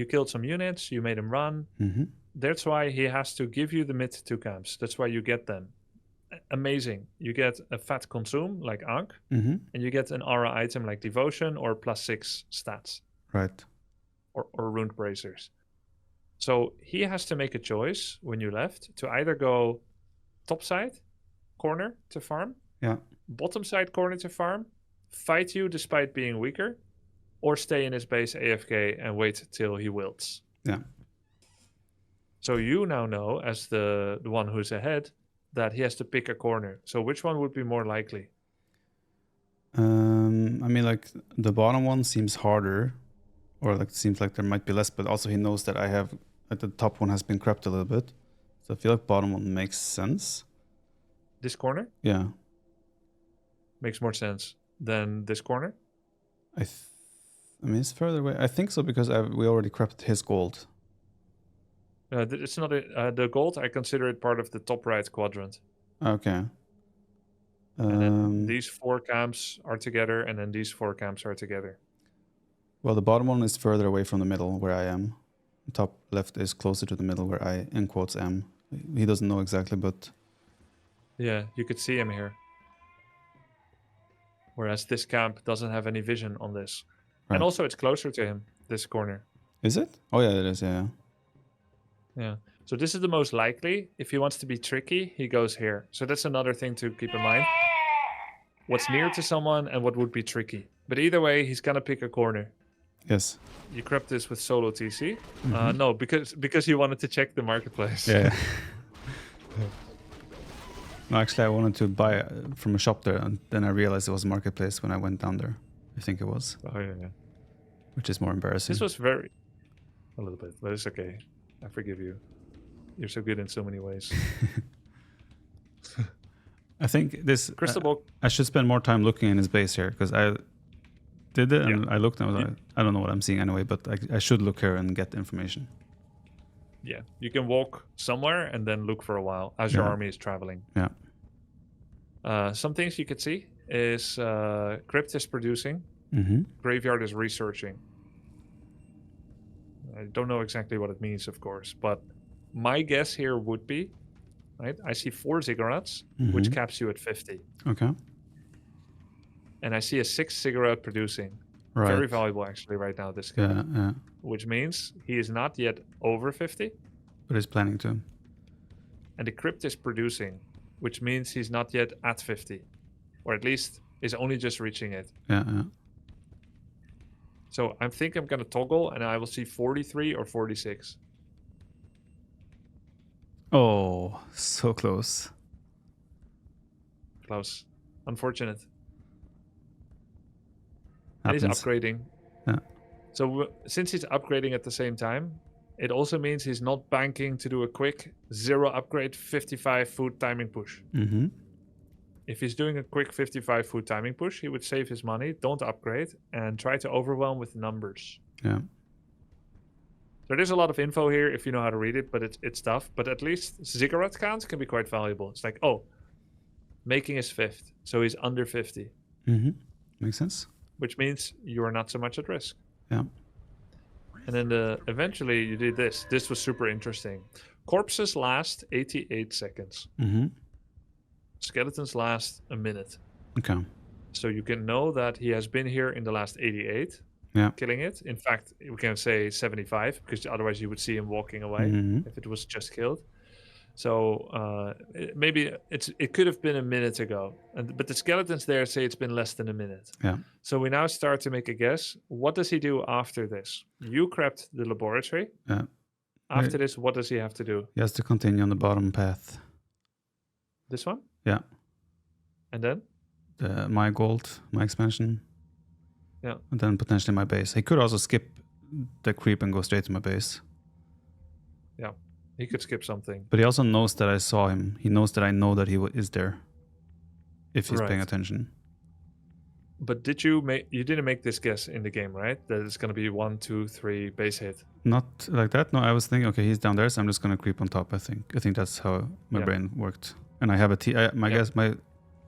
killed some units, you made him run. Mm-hmm. That's why he has to give you the mid 2 camps. That's why you get them. Amazing. You get a fat consume like Ankh, Mm-hmm. and you get an aura item like Devotion or +6 stats Right. or Rune Bracers. So he has to make a choice when you left to either go top side corner to farm, bottom side corner to farm, fight you despite being weaker, or stay in his base AFK and wait till he wilts. Yeah. So you now know, as the one who's ahead, that he has to pick a corner. So which one would be more likely? I mean, like the bottom one seems harder, or like it seems like there might be less, but also he knows that I have, like the top one has been crept a little bit. So I feel like bottom one makes sense. This corner Yeah. makes more sense than this corner. I mean, it's further away. I think so because we already crept his gold. It's not the gold. I consider it part of the top right quadrant. Okay. And then these 4 camps are together, and then these 4 camps are together. Well, the bottom one is further away from the middle where I am. The top left is closer to the middle where I, in quotes, am. He doesn't know exactly, but... Yeah, you could see him here. Whereas this camp doesn't have any vision on this. Right. And also it's closer to him, this corner. Is it? Oh, yeah, it is, yeah. Yeah. So this is the most likely. If he wants to be tricky, he goes here. So that's another thing to keep in mind. What's near to someone and what would be tricky. But either way, he's gonna pick a corner. Yes. You crept this with solo TC? No, because you wanted to check the marketplace. Yeah. No, actually, I wanted to buy from a shop there, and then I realized it was a marketplace when I went down there. I think it was. Oh, yeah. Which is more embarrassing. This was very... A little bit, but it's okay. I forgive you. You're so good in so many ways. I think this... Crystal ball... I should spend more time looking in his base here, because I did it, and I looked, and I was like, I don't know what I'm seeing anyway, but I should look here and get the information. Yeah, you can walk somewhere and then look for a while as your army is traveling. Yeah. Some things you could see is Crypt is producing, Graveyard is researching. I don't know exactly what it means, of course, but my guess here would be, right? I see 4 ziggurats, which caps you at 50. Okay. And I see a 6 ziggurat producing. Right. Very valuable, actually, right now, this guy. Yeah. Which means he is not yet over 50. But he's planning to. And the Crypt is producing, which means he's not yet at 50. Or at least is only just reaching it. Yeah. So I think I'm going to toggle and I will see 43 or 46. Oh, so close. Close. Unfortunate. Happens. And he's upgrading. Yeah. So since he's upgrading at the same time, it also means he's not banking to do a quick 0 upgrade 55 food timing push. If he's doing a quick 55 food timing push, he would save his money, don't upgrade, and try to overwhelm with numbers. Yeah. So there's a lot of info here if you know how to read it, but it's tough. But at least ziggurat count can be quite valuable. It's like, oh, making his 5th, so he's under 50. Makes sense. Which means you are not so much at risk. Yeah. And then eventually you did this. This was super interesting. Corpses last 88 seconds. Skeletons last a minute. Okay. So you can know that he has been here in the last 88, killing it. In fact, we can say 75, because otherwise you would see him walking away if it was just killed. So maybe it could have been a minute ago. But the skeletons there say it's been less than a minute. Yeah. So we now start to make a guess. What does he do after this? You crept the laboratory. Yeah. After this, what does he have to do? He has to continue on the bottom path. This one? Yeah. And then? My gold, my expansion. Yeah. And then potentially my base. He could also skip the creep and go straight to my base. Yeah. He could skip something. But he also knows that I saw him. He knows that I know that he is there. If he's paying attention. But you didn't make this guess in the game, right? That it's going to be 1, 2, 3 base hit. Not like that. No, I was thinking, okay, he's down there, so I'm just going to creep on top, I think. I think that's how my brain worked. And I have a guess, my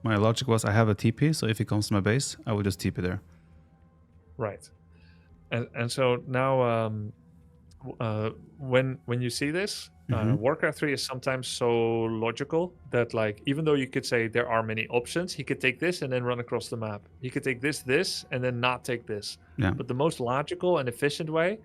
logic was I have a TP, so if he comes to my base, I will just TP there. Right. And so now when you see this, Warcraft 3 is sometimes so logical that, like, even though you could say there are many options, he could take this and then run across the map. He could take this, and then not take this. Yeah. But the most logical and efficient way,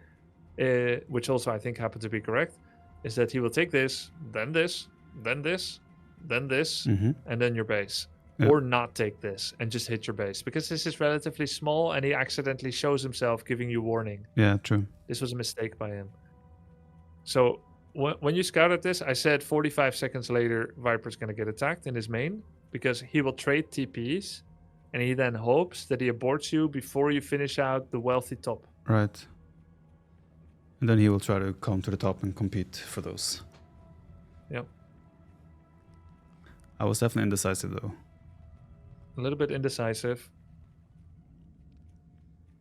which also I think happened to be correct, is that he will take this, then this, then this, then this, and then your base. Yeah. Or not take this and just hit your base. Because this is relatively small and he accidentally shows himself giving you warning. Yeah, true. This was a mistake by him. So when you scouted this, I said 45 seconds later, Viper's going to get attacked in his main. Because he will trade TPs and he then hopes that he aborts you before you finish out the wealthy top. Right. And then he will try to come to the top and compete for those. Yep. I was definitely indecisive though. A little bit indecisive.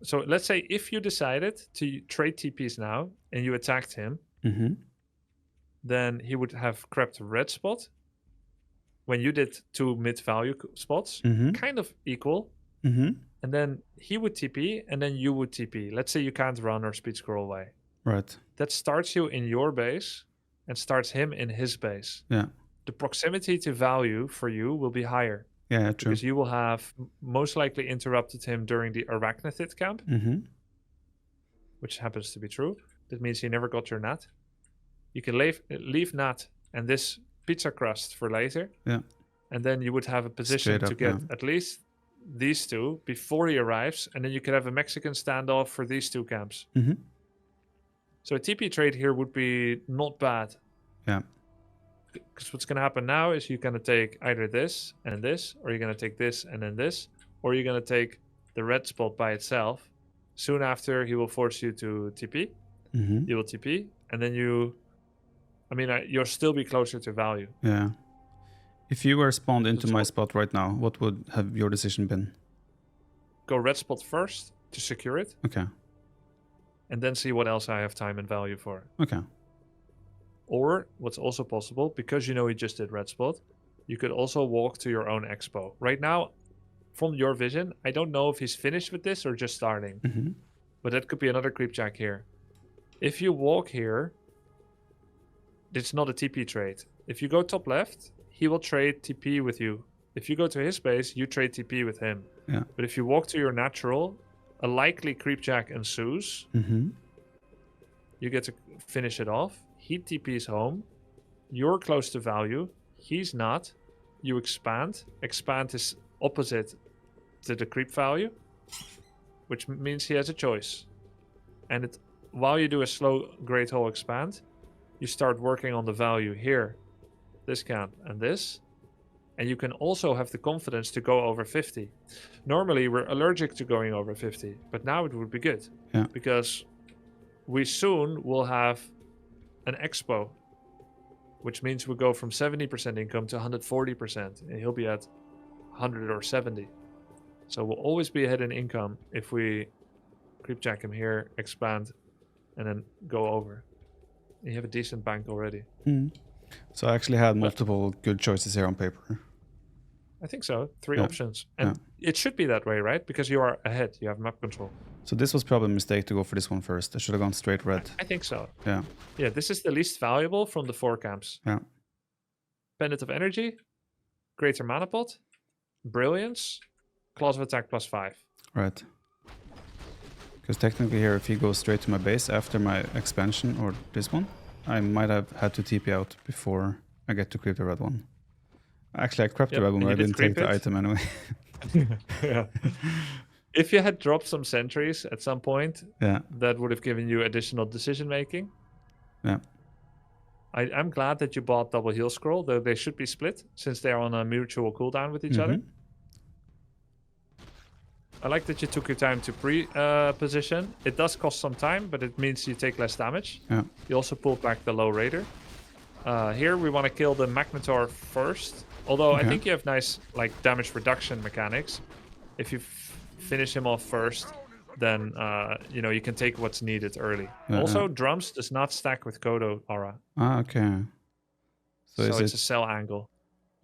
So let's say if you decided to trade TPs now and you attacked him, Mm-hmm. then he would have crept red spot. When you did 2 mid-value spots, Mm-hmm. kind of equal. Mm-hmm. And then he would TP, and then you would TP. Let's say you can't run or speed scroll away. Right. That starts you in your base and starts him in his base. Yeah. The proximity to value for you will be higher. Yeah, true. Because you will have most likely interrupted him during the Arachnithid camp, Mm-hmm. which happens to be true. That means he never got your nat. You can leave nat and this pizza crust for later. Yeah. And then you would have a position Straight to up, get yeah. at least these two before he arrives. And then you could have a Mexican standoff for these 2 camps. Mm-hmm. So a TP trade here would be not bad. Yeah. Because what's going to happen now is you're going to take either this and this, or you're going to take this and then this, or you're going to take the red spot by itself. Soon after, he will force you to TP. Mm-hmm. You will TP, and then you'll still be closer to value. Yeah. If you were spawned into That's my all. spot right now, what would have your decision been? Go red spot first to secure it, Okay. and then see what else I have time and value for. Okay. Or what's also possible, because you know he just did red spot, you could also walk to your own expo. Right now, from your vision, I don't know if he's finished with this or just starting. Mm-hmm. But that could be another creep jack here. If you walk here, it's not a TP trade. If you go top left, he will trade TP with you. If you go to his base, you trade TP with him. Yeah. But if you walk to your natural, a likely creep jack ensues. Mm-hmm. You get to finish it off. He TP's home. You're close to value. He's not. You expand. Expand is opposite to the creep value, which means he has a choice. And while you do a slow Great Hole expand, you start working on the value here, this camp, and this. And you can also have the confidence to go over 50. Normally, we're allergic to going over 50, but now it would be good. Yeah. Because we soon will have an expo, which means we go from 70% income to 140%, and he'll be at 100 or 70. So we'll always be ahead in income if we creep jack him here, expand, and then go over. And you have a decent bank already. Mm-hmm. So I actually had multiple good choices here on paper. I think so. 3 Yeah. options. And it should be that way, right? Because you are ahead. You have map control. So this was probably a mistake to go for this one first. I should have gone straight red. I think so. Yeah. Yeah, this is the least valuable from the 4 camps. Yeah. Pendant of Energy, Greater Mana Pot, Brilliance, Claws of Attack +5. Right. Because technically here, if he goes straight to my base after my expansion or this one, I might have had to TP out before I get to creep the red one. Actually, I crept the red one, and but I you didn't did take the creep it? item anyway. Yeah. If you had dropped some sentries at some point, Yeah. that would have given you additional decision making. Yeah. I'm glad that you bought double heal scroll, though they should be split since they're on a mutual cooldown with each other. Mhm. I like that you took your time to position. It does cost some time, but it means you take less damage. Yeah. You also pulled back the low raider. Here we want to kill the Magnetar first. Although I Okay. think you have nice damage reduction mechanics. If you finish him off first, then you can take what's needed early. Yeah, Also, yeah. drums does not stack with Kodo aura, Ah, okay. So, so is it's it a sell angle.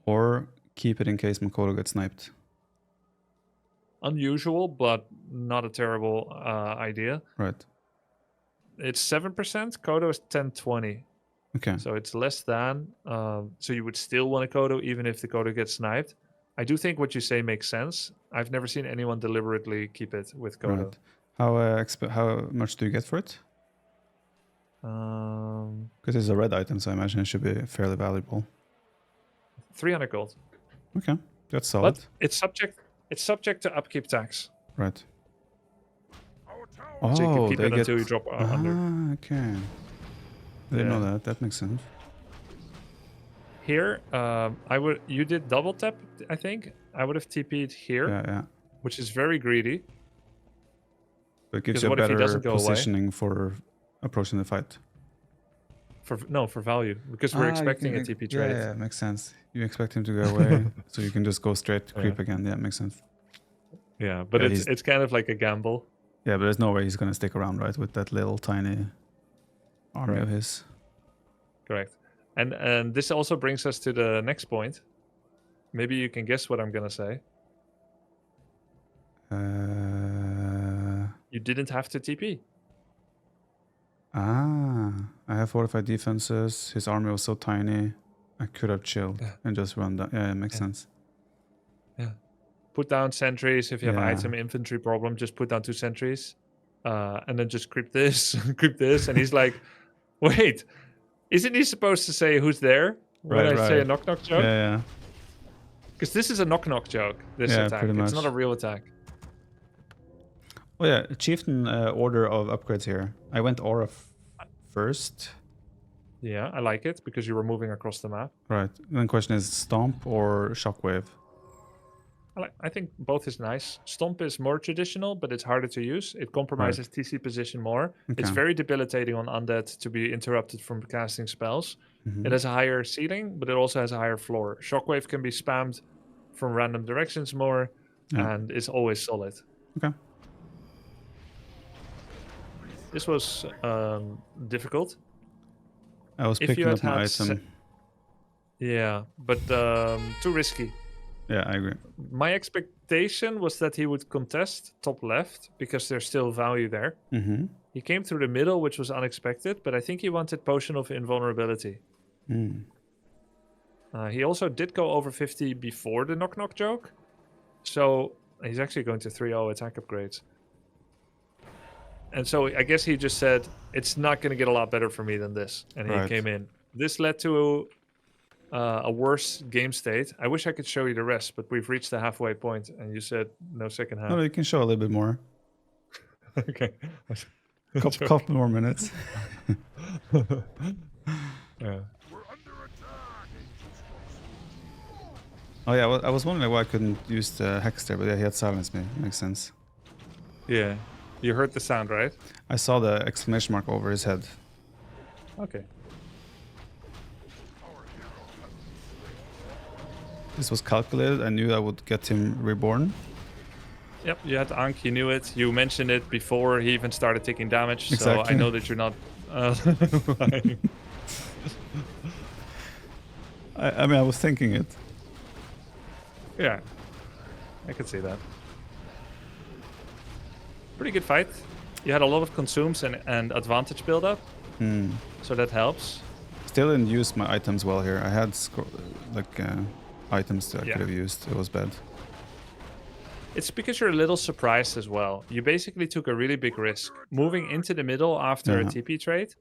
or keep it in case Makoto gets sniped? Unusual, but not a terrible idea. Right. It's 7%. Kodo is 10-20. Okay. So it's less than. So you would still want a Kodo even if the Kodo gets sniped. I do think what you say makes sense. I've never seen anyone deliberately keep it with Kodo. Right. How much do you get for it? Because it's a red item, so I imagine it should be fairly valuable. 300 gold. Okay, that's solid. But it's subject to upkeep tax. Right. Our tower Oh, So you can keep they it get. until you drop 100. Ah, okay. I didn't know Yeah. that. That makes sense. Here, you did double tap, I think. I would have TP'd here, Yeah, yeah. which is very greedy. But it gives Because you a what if he better doesn't go away? positioning for approaching the fight. For value, because we're expecting a TP trade. Yeah, makes sense. You expect him to go away, so you can just go straight to creep again. Yeah, makes sense. Yeah, but Yeah, it's kind of like a gamble. Yeah, but there's no way he's gonna stick around, right, with that little tiny army of his. Correct. And this also brings us to the next point. Maybe you can guess what I'm gonna say. You didn't have to TP. I have fortified defenses. His army was so tiny. I could have chilled and just run down. Yeah, it makes sense. Yeah. Put down sentries. If you have Yeah. item infantry problem, just put down 2 sentries. And then just creep this, creep this. And he's like, wait, isn't he supposed to say who's there when I say a knock-knock joke? Yeah. Because this is a knock-knock joke, this attack. Pretty much. It's not a real attack. Oh yeah, chieftain order of upgrades here. I went aura first. Yeah, I like it because you were moving across the map. Right. Then question is stomp or shockwave? I think both is nice. Stomp is more traditional, but it's harder to use. It compromises TC position more. Okay. It's very debilitating on undead to be interrupted from casting spells. It has a higher ceiling, but it also has a higher floor. Shockwave can be spammed from random directions more, and it's always solid. Okay. This was difficult. I was If picking you up my had item. Yeah, but too risky. Yeah, I agree. My expectation was that he would contest top left because there's still value there. Mm-hmm. He came through the middle, which was unexpected, but I think he wanted Potion of Invulnerability. He also did go over 50 before the knock-knock joke. So he's actually going to 3-0 attack upgrades. And so I guess he just said, it's not going to get a lot better for me than this. And he came in. This led to a worse game state. I wish I could show you the rest, but we've reached the halfway point, and you said no second half. No, you can show a little bit more. Okay. Couple more minutes. Yeah. Oh yeah, I was wondering why I couldn't use the hex there, but yeah, he had silenced me. Makes sense. Yeah. You heard the sound, right? I saw the exclamation mark over his head. Okay. This was calculated. I knew I would get him reborn. Yep, you had Ankh, you knew it. You mentioned it before he even started taking damage, Exactly. so I know that you're not lying. I mean, I was thinking it. Yeah, I could see that. Pretty good fight. You had a lot of consumes and advantage build-up, so that helps. Still didn't use my items well here. I had items that I could have used. It was bad. It's because you're a little surprised as well. You basically took a really big risk. Moving into the middle after a TP trade,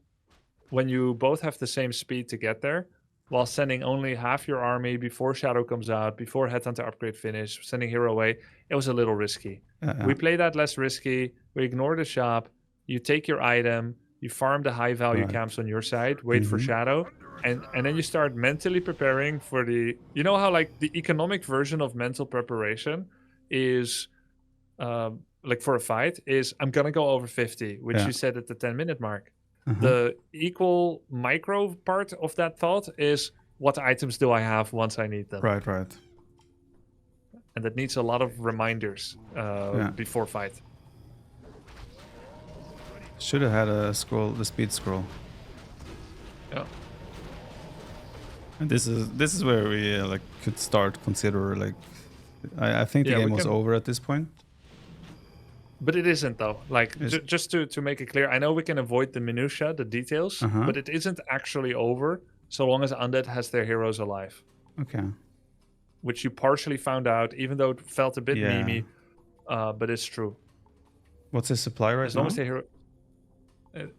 when you both have the same speed to get there, while sending only half your army before Shadow comes out, before Headhunter upgrade finish, sending Hero away, it was a little risky. We play that less risky. We ignore the shop. You take your item. You farm the high value camps on your side. Wait for Shadow. And then you start mentally preparing for the... You know how like the economic version of mental preparation is... like for a fight is I'm gonna go over 50, which you said at the 10-minute mark. The equal micro part of that thought is what items do I have once I need them? Right. And that needs a lot of reminders before fight. Should have had a scroll, the speed scroll. Yeah. And this is where we could start consider I think the game was over at this point. But it isn't though. Like just to make it clear, I know we can avoid the minutia, the details, but it isn't actually over so long as Undead has their heroes alive. Okay. Which you partially found out, even though it felt a bit memey, but it's true. What's his supply right now? As long as the hero,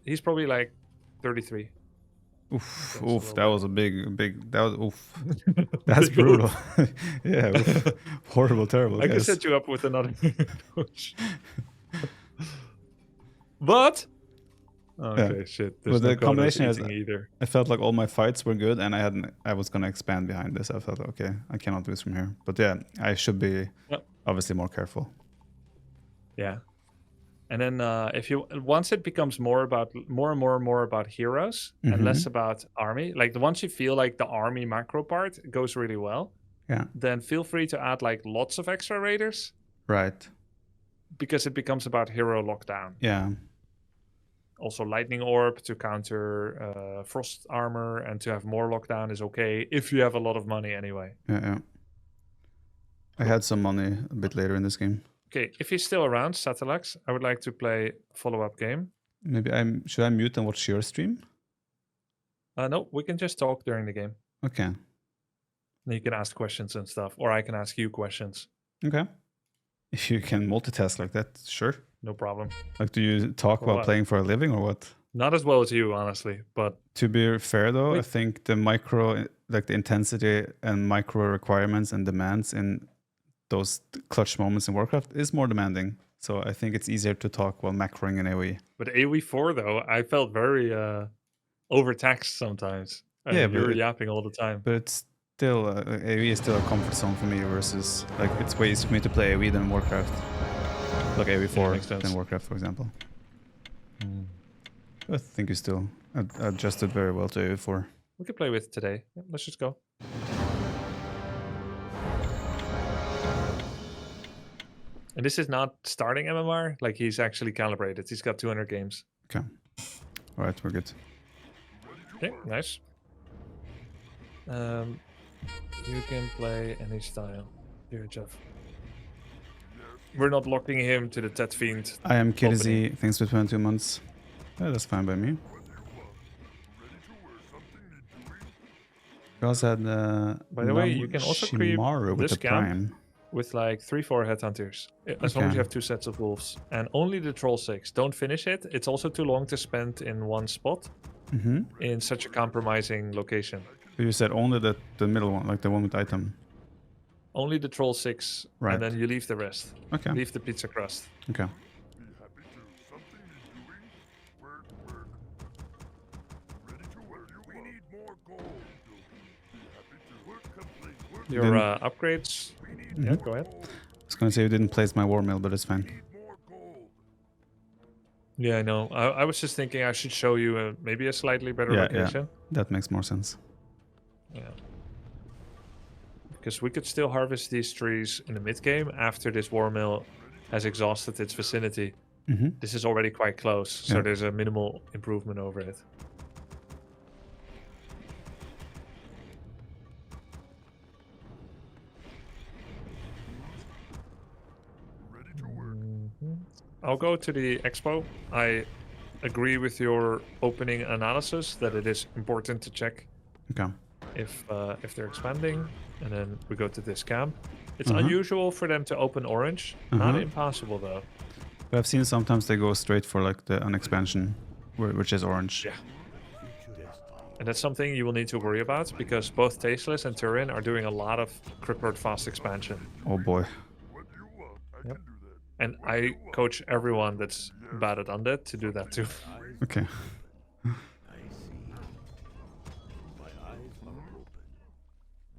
he's probably like 33. Oof! That was a big. That was oof. That's brutal. Yeah, oof. Horrible, terrible. I can set you up with another push. But shit. But the combination is either. I felt like all my fights were good, and I was gonna expand behind this. I thought, okay, I cannot lose from here. But yeah, I should be obviously more careful. Yeah. And then if you once it becomes more and more about heroes and less about army, like once you feel like the army macro part goes really well, Yeah. then feel free to add like lots of extra raiders Right. because it becomes about hero lockdown. Yeah. Also, lightning orb to counter frost armor and to have more lockdown is okay if you have a lot of money anyway. Yeah. I had some money a bit later in this game. Okay, if he's still around, Satellax, I would like to play a follow-up game. Maybe should I mute and watch your stream? No, we can just talk during the game. Okay. Then you can ask questions and stuff, or I can ask you questions. Okay. If you can multitask like that, sure. No problem. Like, do you talk Or while what? playing for a living or what? Not as well as you, honestly, but To be fair though, I Wait. think the the intensity and micro requirements and demands in those clutch moments in Warcraft is more demanding. So I think it's easier to talk while macroing in AoE. but AoE4 though, I felt very overtaxed sometimes. And Yeah, you were but yapping all the time. But it's still, AoE is still a comfort zone for me versus, like, it's way easier for me to play AoE than Warcraft. Like AoE4 makes sense. than Warcraft, for example. I think you still adjusted very well to AoE4. We could play with today. Yeah, let's just go. And this is not starting MMR, like he's actually calibrated. He's got 200 games. Okay. All right, we're good. Okay, nice. You can play any style. Here, Jeff. We're not locking him to the Tet Fiend. I am opening. KDZ, thanks for 22 months. Yeah, that's fine by me. We also had By the way, you can also creep Shimaru with this the camp Prime. with like 3-4 headhunters. As long as Okay. you have 2 sets of wolves. And only the Troll 6. Don't finish it. It's also too long to spend in one spot in such a compromising location. You said only the middle one, like the one with item. Only the Troll 6, Right. and then you leave the rest. Okay. Leave the pizza crust. Okay. Your Didn't- upgrades. Yeah, go ahead. I was gonna say you didn't place my war mill, but it's fine. Yeah, I know. I was just thinking I should show you maybe a slightly better Yeah, location. That makes more sense. Yeah. Because we could still harvest these trees in the mid game after this war mill has exhausted its vicinity. This is already quite close, so Yeah. there's a minimal improvement over it. I'll go to the expo. I agree with your opening analysis that it is important to check Okay. if they're expanding, and then we go to this camp. It's unusual for them to open orange, not impossible though. But I've seen sometimes they go straight for like an expansion, which is orange. Yeah. And that's something you will need to worry about because both Tasteless and Turin are doing a lot of Crippled fast expansion. Oh boy. Yep. And I coach everyone that's bad at undead to do that too. Okay. I see. My eyes are open.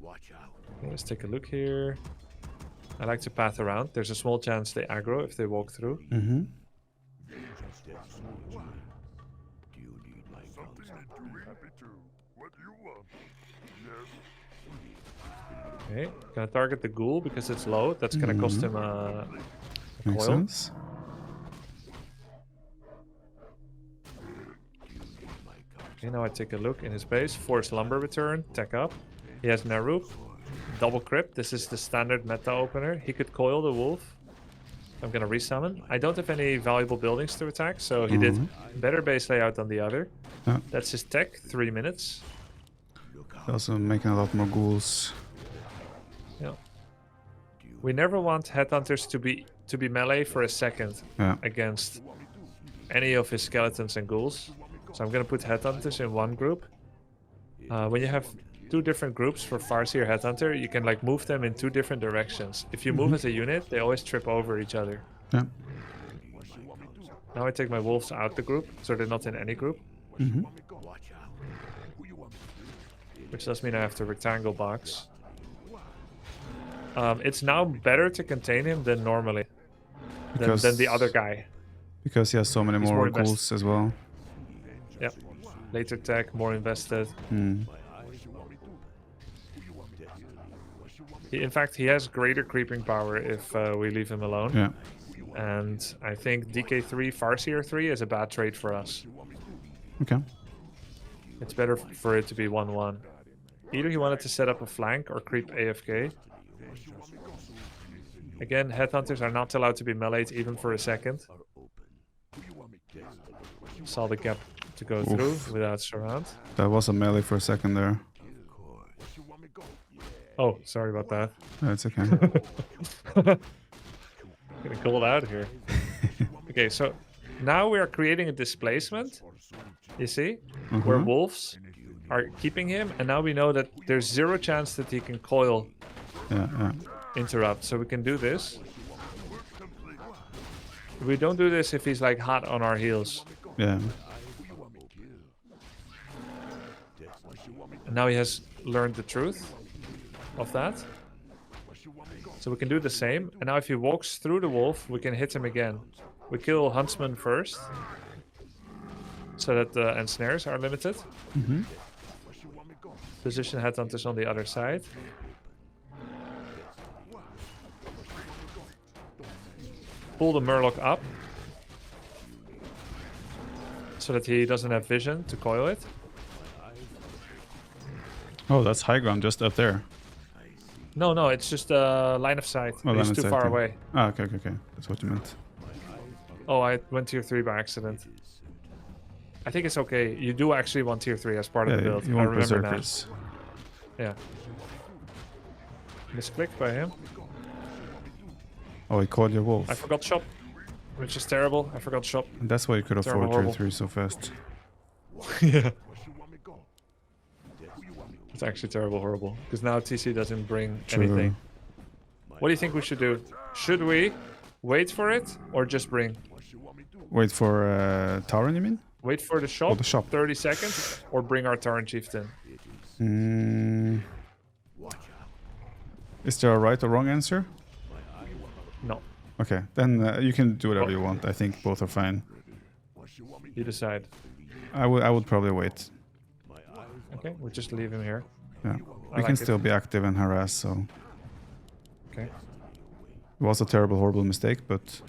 Watch out. Okay, let's take a look here. I like to path around. There's a small chance they aggro if they walk through. Just as smooth. Do you need my counsel? Okay, gonna target the ghoul because it's low. That's gonna cost him a Makes coil. sense. Okay, now I take a look in his base. Force Lumber return, tech up. He has Naru. Double Crypt. This is the standard meta opener. He could coil the wolf. I'm gonna resummon. I don't have any valuable buildings to attack, so he did better base layout than the other. Yeah. That's his tech, 3 minutes. Also making a lot more ghouls. Yeah. We never want headhunters to be melee for a second Yeah. against any of his skeletons and ghouls. So I'm gonna put headhunters in one group. When you have 2 different groups for Farseer Headhunter, you can like move them in 2 different directions. If you move as a unit, they always trip over each other. Yeah. Now I take my wolves out the group, so they're not in any group. Watch out. Which does mean I have to rectangle box. It's now better to contain him than normally. Than the other guy. Because he has so many He's more more ghouls as well. Yep. Later tech, more invested. Hmm. In fact, he has greater creeping power if we leave him alone. Yeah. And I think DK3, Farseer 3 is a bad trade for us. Okay. It's better for it to be 1-1. Either he wanted to set up a flank or creep AFK. Again, headhunters are not allowed to be meleeed even for a second. Saw the gap to go through without surround. That was a melee for a second there. Oh, sorry about that. That's okay. Getting called out here. Okay, so now we are creating a displacement. You see? Where wolves are keeping him. And now we know that there's 0 chance that he can coil Yeah. interrupt. So we can do this. We don't do this if he's like hot on our heels. Yeah. And now he has learned the truth of that. So we can do the same. And now if he walks through the wolf, we can hit him again. We kill Huntsman first. So that the ensnares are limited. Position headhunters on the other side. Pull the Murloc up. So that he doesn't have vision to coil it. Oh, that's high ground just up there. No, it's just line of sight. Oh, He's line of too sight, far yeah. away. Ah, okay. That's what you meant. Oh, I went tier 3 by accident. I think it's okay. You do actually want tier 3 as part of the Yeah, build. you I want remember now. berserkers. Yeah. Misclick by him. Oh, he called your wolf. I forgot shop. Which is terrible. I forgot shop. And that's why you could Terrible, afford tier horrible. 3 so fast. Yeah. It's actually terrible, horrible. Because now TC doesn't bring anything. What do you think we should do? Should we wait for it or just bring? Wait for Tauren, you mean? Wait for the shop, the shop. 30 seconds, or bring our Tauren Chieftain? Is there a right or wrong answer? No. Okay, then you can do whatever you want. I think both are fine. You decide. I would probably wait. Okay, we'll just leave him here. Yeah, I we can like still be active and harass. So Okay. it was a terrible, horrible mistake, but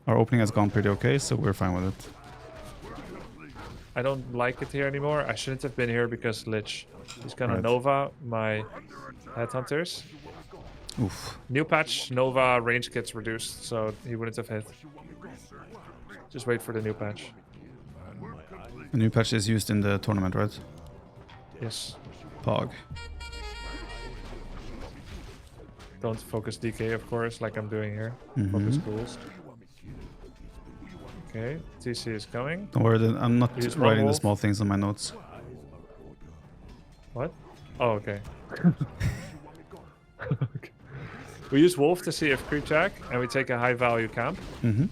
our opening has gone pretty okay, so we're fine with it. I don't like it here anymore. I shouldn't have been here because Lich. He's gonna Right. Nova my headhunters. Oof. New patch, Nova range gets reduced, so he wouldn't have hit. Just wait for the new patch. A new patch is used in the tournament, right? Yes. Pog. Don't focus DK, of course, like I'm doing here. Focus ghouls. Okay, TC is coming. Don't worry, I'm not Use one writing the wolf. small things on my notes. What? Oh, okay. Okay. We use Wolf to see if creep jack, and we take a high value camp. You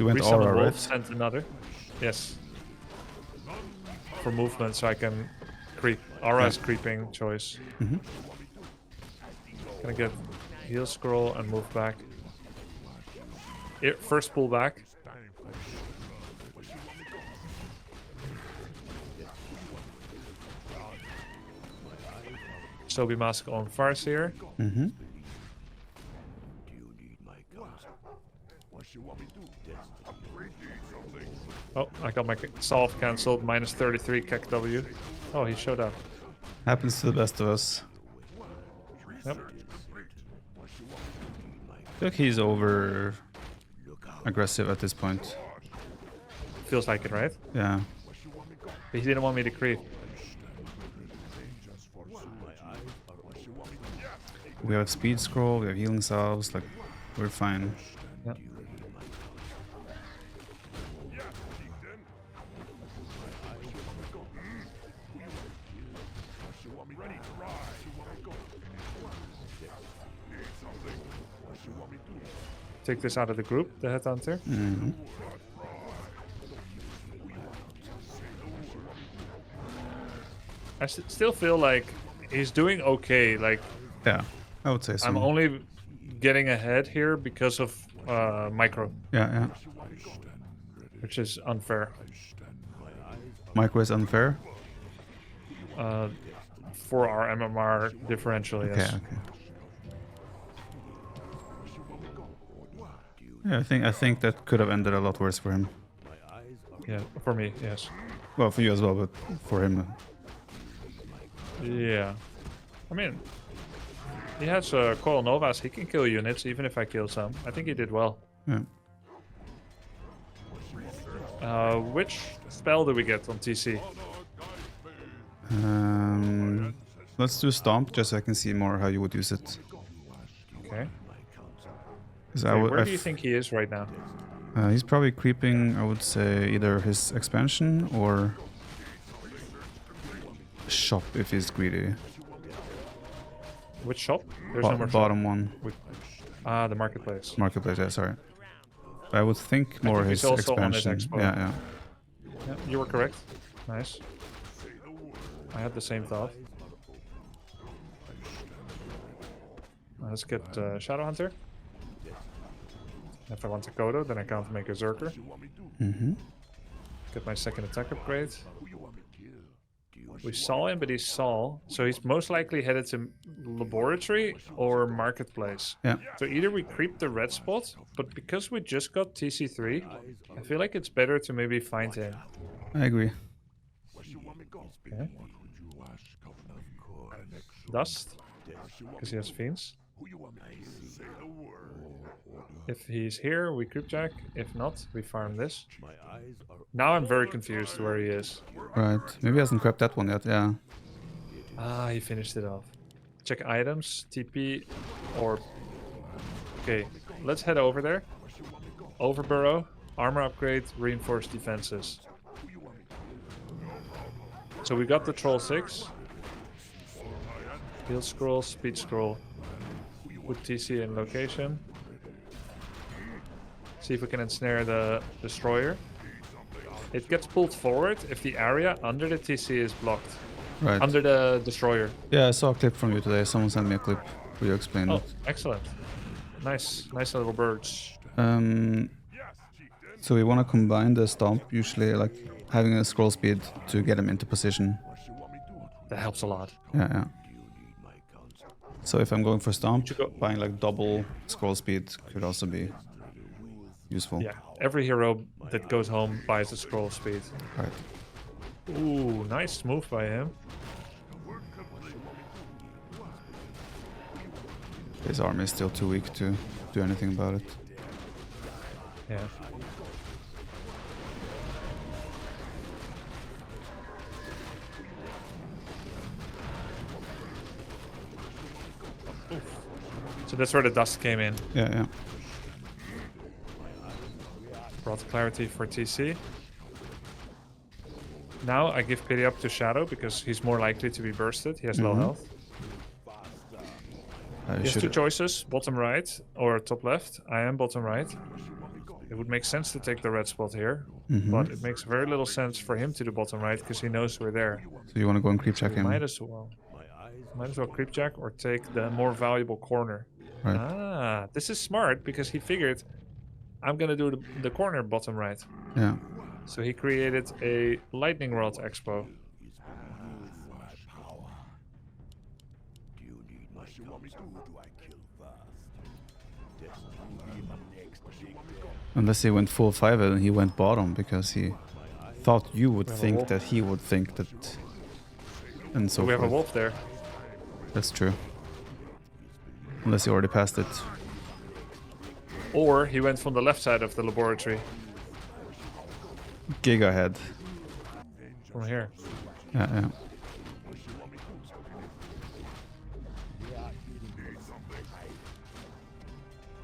went Resummon aura, Wolf, right? send another. Yes. For movement, so I can creep. Aura is creeping choice. Gonna get heal scroll and move back. Here, first pull back. Sobi mask on Farseer. Oh, I got my solve cancelled. Minus 33 Kek W. Oh, he showed up. Happens to the best of us. Yep. I feel like he's over aggressive at this point. Feels like it, right? Yeah. But he didn't want me to creep. We have speed scroll, we have healing salves, like we're fine. Yep. Take this out of the group, the headhunter. I still feel like he's doing okay. Like, Yeah, I would say so. I'm only getting ahead here because of micro, Yeah, yeah. which is unfair. Micro is unfair. For our MMR differential, Okay, yes. okay. Yeah, I think that could have ended a lot worse for him. Yeah, for me, yes. Well, for you as well, but for him. Yeah. I mean, he has Coil Novas. He can kill units, even if I kill some. I think he did well. Yeah. Which spell do we get on TC? Let's do Stomp, just so I can see more how you would use it. Okay. 'Cause Okay, where I do you think he is right now? he's probably creeping, I would say, either his expansion or shop if he's greedy. Which shop? There's no more shop. Bottom one. The marketplace. Marketplace, yeah, sorry. I would think more think his he's also on his expansion. expo. Yeah, yeah. Yeah, you were correct. Nice. I had the same thought. Let's get Shadow Hunter. If I want a Kodo, then I can't make a Zerker. Get my second attack upgrade. We saw him, but he's Saul. So he's most likely headed to Laboratory or Marketplace. Yeah. So either we creep the red spot, but because we just got TC3, I feel like it's better to maybe find him. I agree. Okay. Dust, because he has Fiends. If he's here, we creep jack. If not, we farm this. Now I'm very confused where he is. Right. Maybe he hasn't crept that one yet, yeah. Ah, he finished it off. Check items, TP, or... Okay, let's head over there. Overburrow, armor upgrade, reinforced defenses. So we got the Troll 6. Field scroll, speed scroll. Put TC in location. See if we can ensnare the destroyer. It gets pulled forward if the area under the TC is blocked. Right. Under the destroyer. Yeah, I saw a clip from you today. Someone sent me a clip where you explained Oh, it. excellent. Nice little birds. So we want to combine the Stomp, usually like having a scroll speed to get him into position. That helps a lot. Yeah, yeah. So if I'm going for Stomp, Should go- buying like double scroll speed could also be useful. Yeah, every hero that goes home buys a scroll speed. Right. Ooh, nice move by him. His army is still too weak to do anything about it. Yeah. So that's where the dust came in. Yeah, yeah. Brought clarity for TC. Now I give pity up to Shadow because he's more likely to be bursted. He has low health. He has two choices, bottom right or top left. I am bottom right. It would make sense to take the red spot here, but it makes very little sense for him to do bottom right because he knows we're there. So you want to go and creep check him? Might as well creep jack or take the more valuable corner. Right. Ah, this is smart because he figured I'm gonna do the corner bottom right. Yeah. So he created a lightning rod expo. Unless he went full 5 and he went bottom because he thought you would think that he would think that, and so We have a forth. wolf there. That's true. Unless he already passed it. Or he went from the left side of the laboratory. Giga head. From here. Yeah, yeah.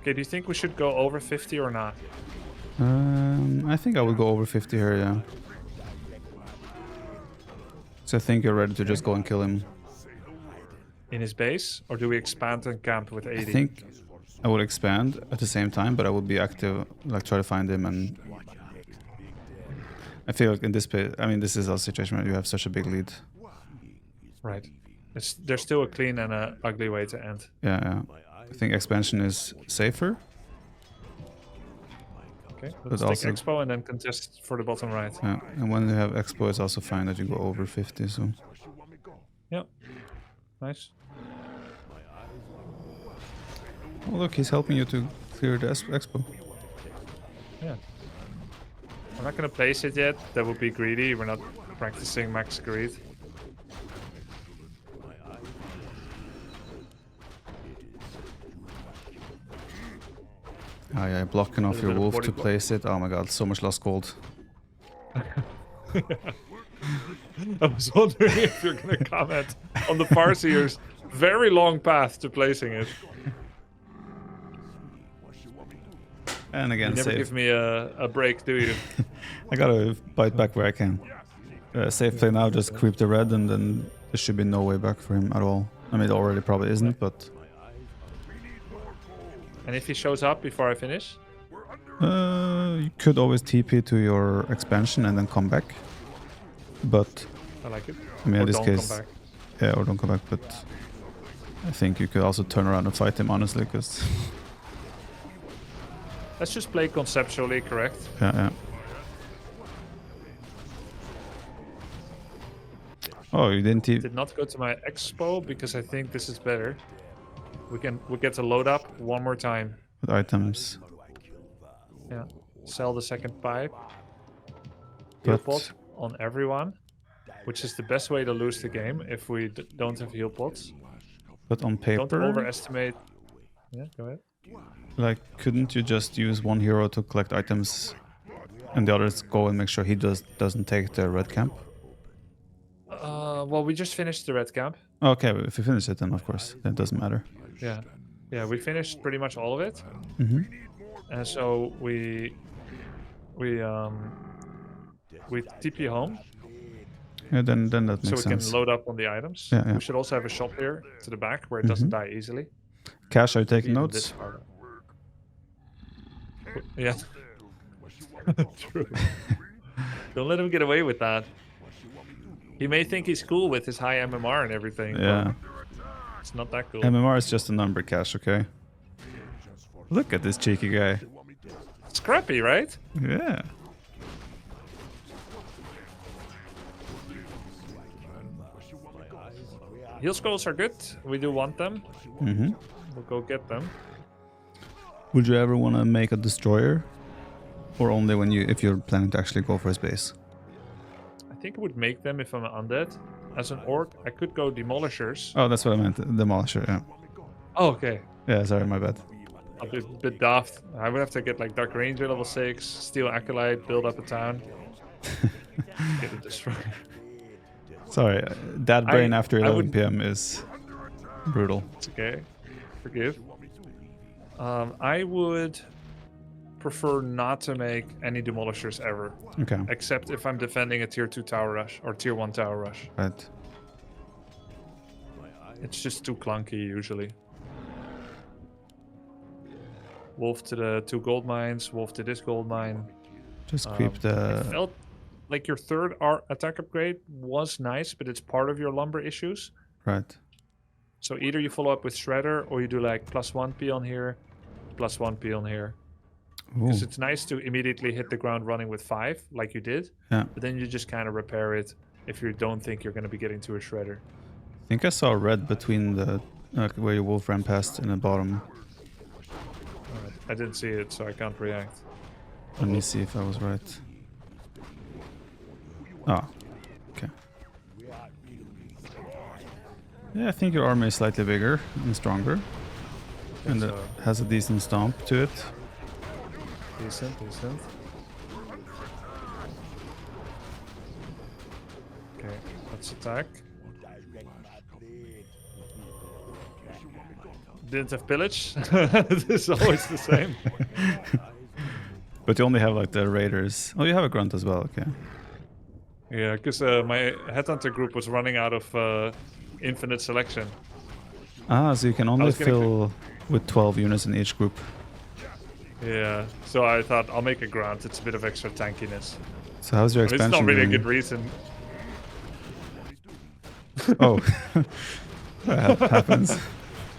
Okay, do you think we should go over 50 or not? I think I would go over 50 here, yeah. So I think you're ready to just go and kill him. In his base? Or do we expand and camp with 80? I think I would expand at the same time, but I would be active, like try to find him, and I feel like in this I mean, this is our situation where you have such a big lead. Right. There's still a clean and a ugly way to end. Yeah, yeah. I think expansion is safer. Okay, But let's take also- Expo and then contest for the bottom right. Yeah, and when you have Expo, it's also fine that you go over 50. So Yeah, nice. oh look, he's helping you to clear the Expo. Yeah. I'm not gonna place it yet. That would be greedy. We're not practicing max greed. Ah, yeah, blocking off Little your bit of wolf body to block. place it. Oh my god, so much lost gold. I was wondering if you're gonna comment on the Farseer's very long path to placing it. And You again, never save. give me a break, do you? I gotta bite back where I can. Safe play now, just creep the red, and then there should be no way back for him at all. I mean, it already probably isn't, but And if he shows up before I finish? you could always TP to your expansion and then come back. But I like it. I mean, Or in this don't case, come back. yeah, or don't come back. But I think you could also turn around and fight him, honestly, because Let's just play conceptually correct. yeah. Oh, you didn't Did not go to my expo because I think this is better. We get to load up one more time. with items. Yeah. Sell the second pipe. Heal But pot on everyone, which is the best way to lose the game if we don't have heal pots. but on Don't paper, overestimate. Yeah, go ahead. like, couldn't you just use one hero to collect items, and the others go and make sure he doesn't take the red camp? Well, we just finished the red camp. Okay, if you finish it, then of course that doesn't matter. Yeah. Yeah, we finished pretty much all of it. Hmm. And so we TP home Yeah, then that so makes we sense. can load up on the items. Yeah, yeah. We should also have a shop here to the back where it doesn't die easily. Cash, are you taking Even notes? this far. Yeah. True. Don't let him get away with that. He may think he's cool with his high MMR and everything. Yeah. But it's not that cool. MMR is just a number, Cash. Okay. Look at this cheeky guy. Scrappy, right? Yeah. Heal scrolls are good. We do want them. Hmm. We'll go get them. Would you ever want to make a destroyer, or only when if you're planning to actually go for his base? I think it would make them if I'm undead. As an orc, I could go demolishers. Oh, that's what I meant. Demolisher. Yeah. Oh, okay. Yeah. Sorry, my bad. A bit daft. I would have to get like Dark Ranger level 6, Steel Acolyte, build up a town. Get it destroyed. Sorry, that brain after I 11 wouldn't- p.m. is brutal. It's okay. Forgive. I would prefer not to make any demolishers ever, Okay. except if I'm defending a tier 2 tower rush or tier 1 tower rush. Right. It's just too clunky usually. Wolf to the 2 gold mines, wolf to this gold mine. Just creep It the. felt like your third attack upgrade was nice, but it's part of your lumber issues. Right. So either you follow up with Shredder or you do like +1 P on here, +1 P on here. Ooh. Because it's nice to immediately hit the ground running with 5, like you did. Yeah. But then you just kind of repair it if you don't think you're going to be getting to a Shredder. I think I saw red between the where your wolf ran past in the bottom. Alright, I didn't see it, so I can't react. Let me see if I was right. Ah, okay. Yeah, I think your army is slightly bigger and stronger, and it so. has a decent stomp to it. Decent. Okay, let's attack. Didn't have pillage. This is always the same. But you only have like the raiders. Oh, you have a grunt as well. Okay. Yeah, because my headhunter group was running out of infinite selection. Ah, so you can only was gonna fill with 12 units in each group. Yeah, so I thought I'll make a grunt. It's a bit of extra tankiness. So how's your I mean, expansion? it's not really a doing? good reason. Oh, that happens.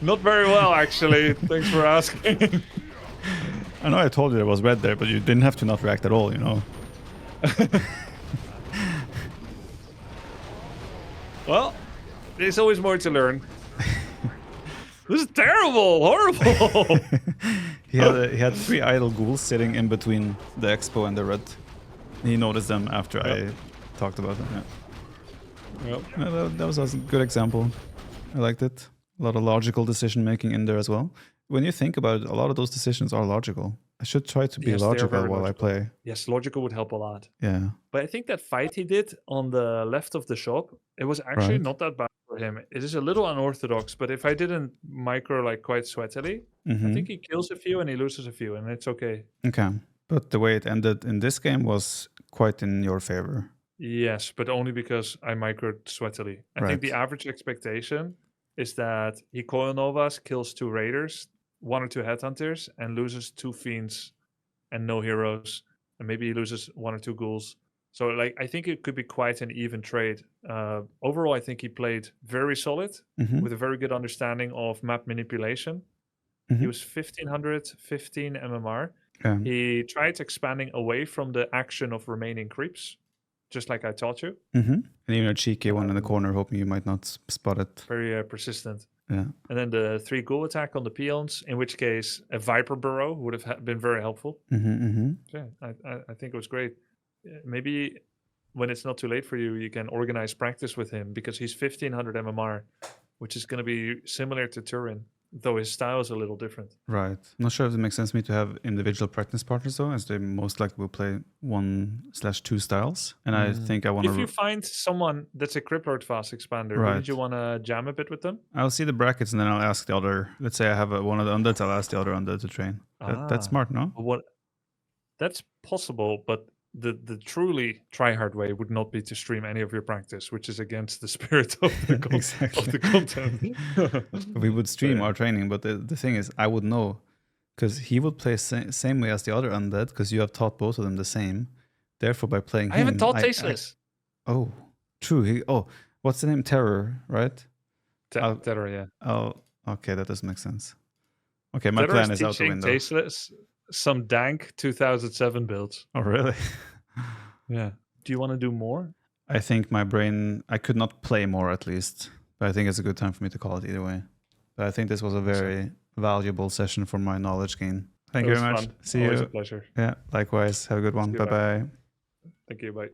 Not very well, actually. Thanks for asking. I know I told you there was red there, but you didn't have to not react at all, you know. Well, there's always more to learn. This is terrible, horrible. He had 3 idle ghouls sitting in between the expo and the red. He noticed them after I talked about them. Yeah. Yep. Yeah, that was a good example. I liked it. A lot of logical decision making in there as well. When you think about it, a lot of those decisions are logical. I should try to be Yes, they are logical very while logical. I play. Yes, logical would help a lot. Yeah. But I think that fight he did on the left of the shop, it was actually Right. not that bad for him. It is a little unorthodox, but if I didn't micro like quite sweatily, I think he kills a few and he loses a few, and it's okay. Okay. But the way it ended in this game was quite in your favor. Yes, but only because I microed sweatily. I think the Right. average expectation is that he Coil Novas, kills 2 raiders, 1 or 2 headhunters, and loses 2 fiends and no heroes, and maybe he loses 1 or 2 ghouls. So like I think it could be quite an even trade. Overall, I think he played very solid with a very good understanding of map manipulation. He was 1515 MMR. Yeah. He tried expanding away from the action of remaining creeps, just like I taught you. And even a cheeky one in the corner, hoping you might not spot it. Very persistent. Yeah. And then the 3 ghoul attack on the peons, in which case a Viper Burrow would have been very helpful. Yeah, I think it was great. Maybe when it's not too late for you, you can organize practice with him because he's 1500 MMR, which is going to be similar to Turin, though his style is a little different. Right. I'm not sure if it makes sense to me to have individual practice partners though, as they most likely will play 1/2 styles. And I think I want If you to. find someone that's a Crypt Lord fast expander, Right. wouldn't you want to jam a bit with them? I'll see the brackets and then I'll ask the other. Let's say I have one of the undeads, I'll ask the other undead to train. That's smart, no? What? That's possible, but the truly try-hard way would not be to stream any of your practice, which is against the spirit of the, Exactly. of the content. We would stream Yeah. our training, but the thing is, I would know because he would play same way as the other undead because you have taught both of them the same. Therefore, by playing I haven't him, taught Tasteless. Oh, true. What's the name? Terror, right? Terror, yeah. Oh, okay, that does make sense. Okay, my Terror plan is out the teaching window. Tasteless some dank 2007 builds. Oh, really? Yeah. Do you want to do more? I think my brain, I could not play more at least, but I think it's a good time for me to call it either way. But I think this was a very valuable session for my knowledge gain. Thank you very much. Fun. See Always you. a pleasure. Yeah, likewise. Have a good one. See you, Bye bye. Thank you. Bye.